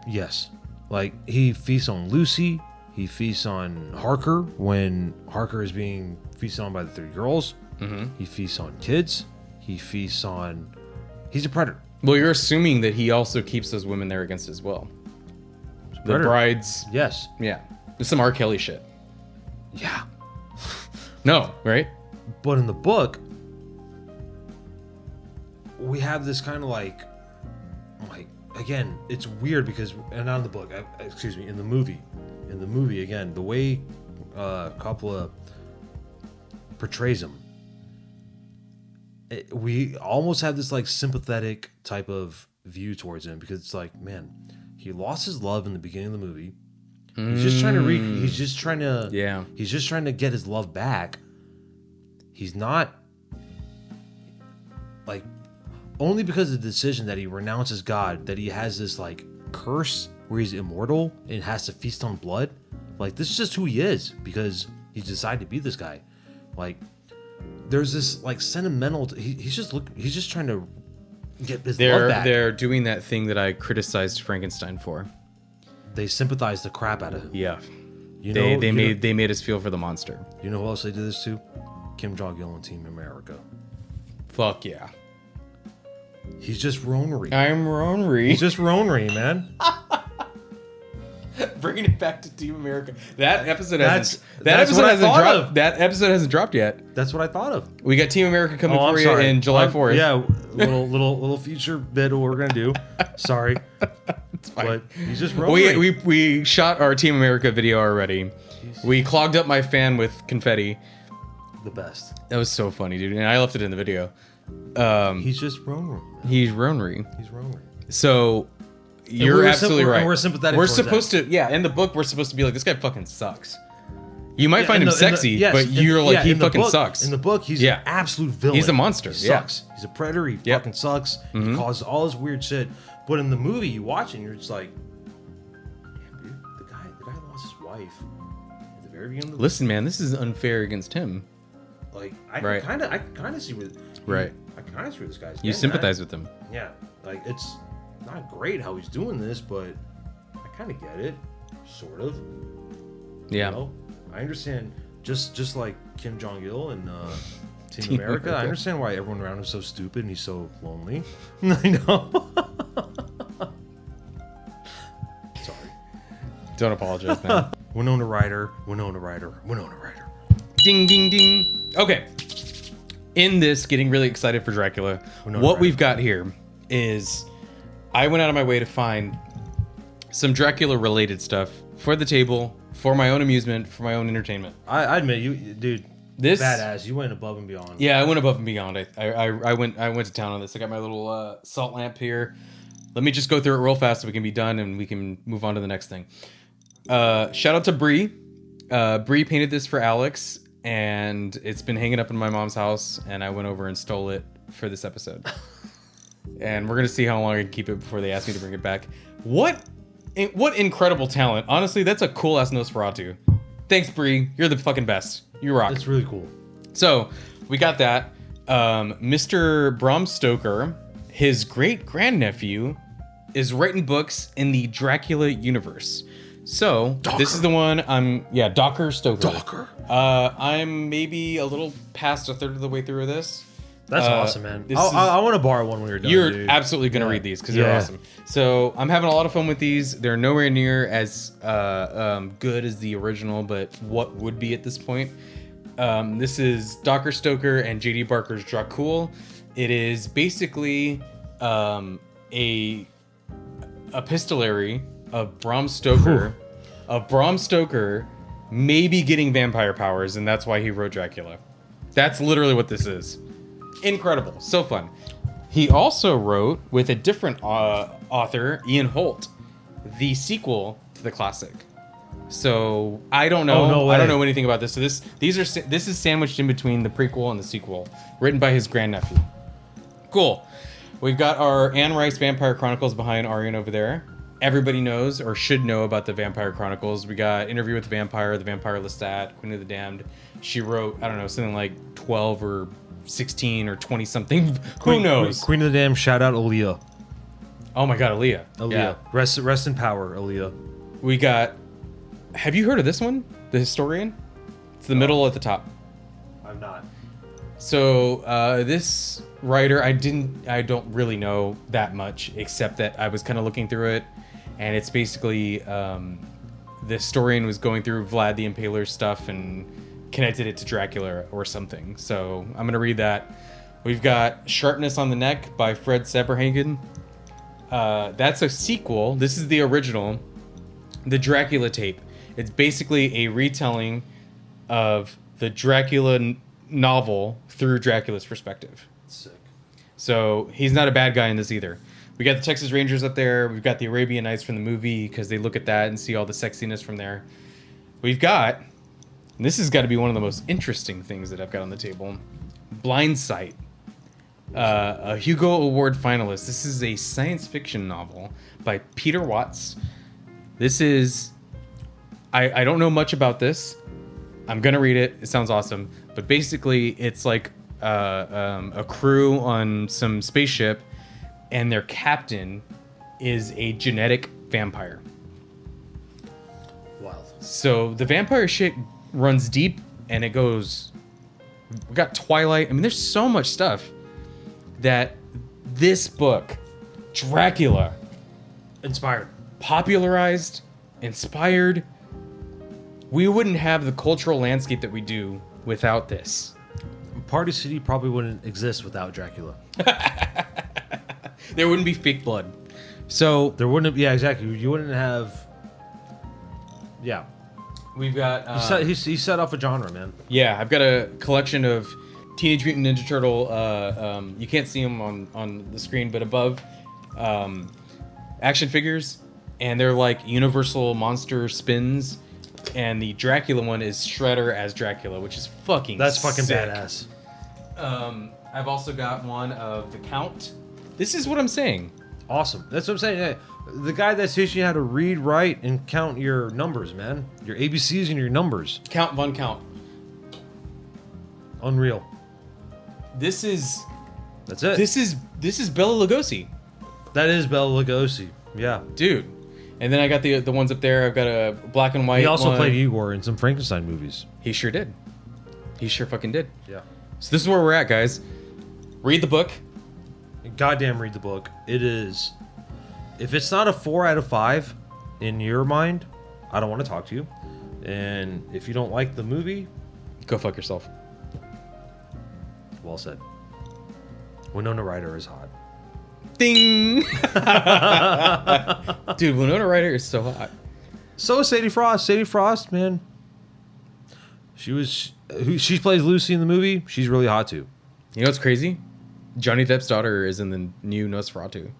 Yes. Like, he feasts on Lucy. He feasts on Harker when Harker is being feasted on by the three girls. Mm-hmm. He feasts on kids. He feasts on... He's a predator. Well, you're assuming that he also keeps those women there against his will. The brides... Yes. Yeah. There's some R. Kelly shit. Yeah. No, right? But in the book, we have this kind of like, again, it's weird because, and not in the book, in the movie, again, the way Coppola portrays him, we almost have this like sympathetic type of view towards him, because it's like, man, he lost his love in the beginning of the movie. He's just trying to he's just trying to get his love back. He's not, like, only because of the decision that he renounces God, that he has this like curse where he's immortal and has to feast on blood. Like, this is just who he is because he decided to be this guy. Like, there's this like sentimental. He's just trying to get his love back. They're doing that thing that I criticized Frankenstein for. They sympathize the crap out of him. Yeah, You know, they made us feel for the monster. You know who else they did this to? Kim Jong-il and Team America. Fuck yeah. He's just Ronery. I'm Ronery. He's just Ronery, man. Bringing it back to Team America. That episode That's hasn't what I thought dropped. of. That episode hasn't dropped yet. That's what I thought of. We got Team America coming I'm for you sorry. in July 4th. Yeah, little future bit of what we're gonna do. Sorry, It's fine. but he's just Ronery. We shot our Team America video already. We clogged up my fan with confetti. The best. That was so funny, dude. And I left it in the video. He's just Ronery. He's Ronery. He's Ronery. So you're absolutely right. And we're sympathetic. We're towards supposed that. to, yeah. In the book, we're supposed to be like, this guy fucking sucks. You might Yeah, find him sexy, yes, but you're like, he in the fucking book- sucks. In the book, he's an absolute villain. He's a monster. He Yeah. sucks. He's a predator. He Yep. fucking sucks. He causes all this weird shit. But in the movie, you watch it, and you're just like, damn, dude, the guy lost his wife at the very beginning of the Listen, man, this is unfair against him. Like, I Right. kind of see where, Right. I kind of see where this guy's. You getting sympathize at. with him. Yeah, like it's not great how he's doing this, but I kind of get it, sort of. Yeah. You know? I understand. Just like Kim Jong Il and Team Team America, America. I understand why everyone around him is so stupid and he's so lonely. I know. Sorry. Don't apologize, man. Winona Ryder. Ding, ding, ding. Okay. In this, getting really excited for Dracula, Winona what Ryder. we've got here is I went out of my way to find some Dracula-related stuff for the table, for my own amusement, for my own entertainment. I admit, you, dude, This, badass. You went above and beyond. yeah, I went above and beyond. I went to town on this. I got my little salt lamp here. Let me just go through it real fast so we can be done and we can move on to the next thing. Shout out to Bree. Bree painted this for Alex, and it's been hanging up in my mom's house, and I went over and stole it for this episode. And we're gonna see how long I can keep it before they ask me to bring it back. What incredible talent! Honestly, that's a cool ass Nosferatu. Thanks, Bree. You're the fucking best. You rock. It's really cool. So we got that. Mr. Bram Stoker, his great grandnephew, is writing books in the Dracula universe. So this is the one Docker Stoker. Docker. I'm maybe a little past a third of the way through this. That's awesome, man. this I want to borrow one when you're done. You're dude. absolutely gonna read these because they're awesome. So I'm having a lot of fun with these. They're nowhere near as good as the original, but what would be at this point? This is Docker Stoker and J.D. Barker's Dracula. It is basically a epistolary of Bram Stoker, maybe getting vampire powers, and that's why he wrote Dracula. That's literally what this is. Incredible, so fun. He also wrote with a different author, Ian Holt, the sequel to the classic. So I don't know. Oh, no way. I don't know anything about this. So this is sandwiched in between the prequel and the sequel, written by his grandnephew. Cool. We've got our Anne Rice Vampire Chronicles behind Arian over there. Everybody knows or should know about the Vampire Chronicles. We got Interview with the Vampire Lestat, Queen of the Damned. She wrote, I don't know, something like 12 or 16 or 20 something. Who knows? Queen of the Damned. Shout out Aaliyah. Oh my God, Aaliyah. Aaliyah. Yeah. Rest in power, Aaliyah. We got. Have you heard of this one? The Historian. It's the middle at the top. I'm not. So this writer, I don't really know that much, except that I was kind of looking through it, and it's basically the historian was going through Vlad the Impaler's stuff and connected it to Dracula or something. So I'm gonna read that. We've got Sharpness on the Neck by Fred Saberhagen. That's a sequel. This is the original, the Dracula tape. It's basically a retelling of the Dracula novel through Dracula's perspective. Sick. So he's not a bad guy in this either. We got the Texas Rangers up there. We've got the Arabian Nights from the movie because they look at that and see all the sexiness from there. We've got, and this has got to be one of the most interesting things that I've got on the table, Blind Sight. A Hugo Award finalist. This is a science fiction novel by Peter Watts. This is... I don't know much about this. I'm going to read it. It sounds awesome. But basically, it's like a crew on some spaceship, and their captain is a genetic vampire. Wild. So the vampire shit runs deep, and it goes... We got Twilight. I mean, there's so much stuff that this book, Dracula, Inspired. popularized, inspired. We wouldn't have the cultural landscape that we do without this. Party City probably wouldn't exist without Dracula. There wouldn't be fake blood. So There wouldn't. Yeah, exactly. You wouldn't have. Yeah. we've got... He set off a genre, man. yeah, I've got a collection of Teenage Mutant Ninja Turtle... you can't see them on the screen, but above... action figures. And they're like Universal Monster spins. And the Dracula one is Shredder as Dracula, which is fucking That's fucking sick. badass. I've also got one of the Count. This is what I'm saying. Awesome. That's what I'm saying. Yeah. The guy that's teaching you how to read, write, and count your numbers, man. Your ABCs and your numbers. Count Von Count. Unreal. This is That's it. this is Bela Lugosi, That is Bela Lugosi. Yeah. dude. And then I got the ones up there. I've got a black and white. He also one. played Igor in some Frankenstein movies. He sure did. He sure fucking did. Yeah. So this is where we're at, guys. Read the book. Goddamn, read the book. It is. If it's not a 4 out of 5 in your mind, I don't want to talk to you. And if you don't like the movie, Go fuck yourself. well said. Winona Ryder is hot. Ding. Dude, Winona Ryder is so hot. So is Sadie Frost. Sadie Frost, man. She plays Lucy in the movie. She's really hot too. You know what's crazy? Johnny Depp's daughter is in the new Nosferatu.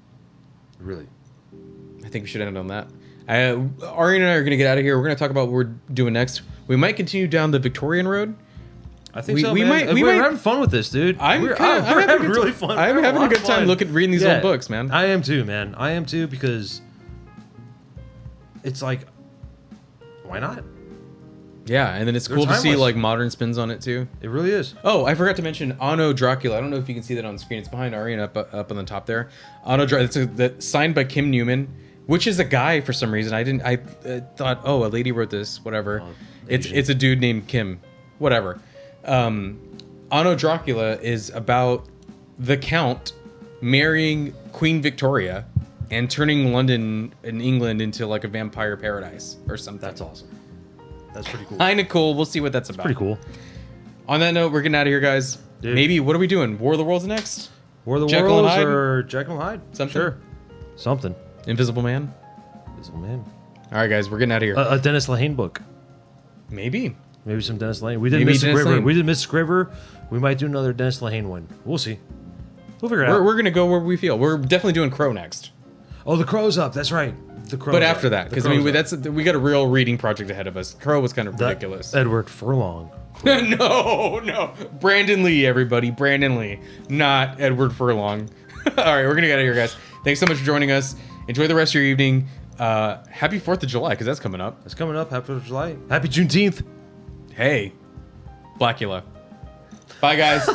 Really. I think we should end on that. Ari and I are going to get out of here. We're going to talk about what we're doing next. We might continue down the Victorian road. I think We- so. we Man. might- we We're might- having fun with this, dude. We're having really fun. I'm We're having a lot good of time fun. reading these old books, man. I am too, man. I am too, because it's like, why not? Yeah, and then it's They're cool to see timeless. like modern spins on it too. It really is. Oh, I forgot to mention Anno Dracula. I don't know if you can see that on the screen. It's behind Ari and up on the top there. Anno Dracula. That's signed by Kim Newman, which is a guy for some reason. I thought, oh, a lady wrote this. Whatever. Asian. It's a dude named Kim. Whatever. Anno Dracula is about the Count marrying Queen Victoria and turning London and England into like a vampire paradise or something. That's awesome. That's pretty cool. Kind of cool. We'll see what that's about. Pretty cool. On that note, we're getting out of here, guys. Dude. Maybe, what are we doing? War of the Worlds next? War of the Jekyll and Worlds Hyde? or Jekyll and Hyde? Something? Sure. Something. Invisible Man? This man. All right, guys, we're getting out of here. A Dennis Lehane book. Maybe. Maybe some Dennis Lehane. We did Maybe Miss Dennis Scriver. Lehane. We did Miss Scriver. We might do another Dennis Lehane one. We'll see. We'll figure it out. We're going to go where we feel. We're definitely doing Crow next. Oh, the Crow's up. That's right. The Crow's But up. after that, The because I mean, Crow's up. we got a real reading project ahead of us. Crow was kind of That- ridiculous. Edward Furlong. No. Brandon Lee, everybody. Brandon Lee, not Edward Furlong. All right, we're going to get out of here, guys. Thanks so much for joining us. Enjoy the rest of your evening. Happy 4th of July, because that's coming up. It's coming up. Happy 4th of July. Happy Juneteenth. Hey, Blackula. Bye, guys.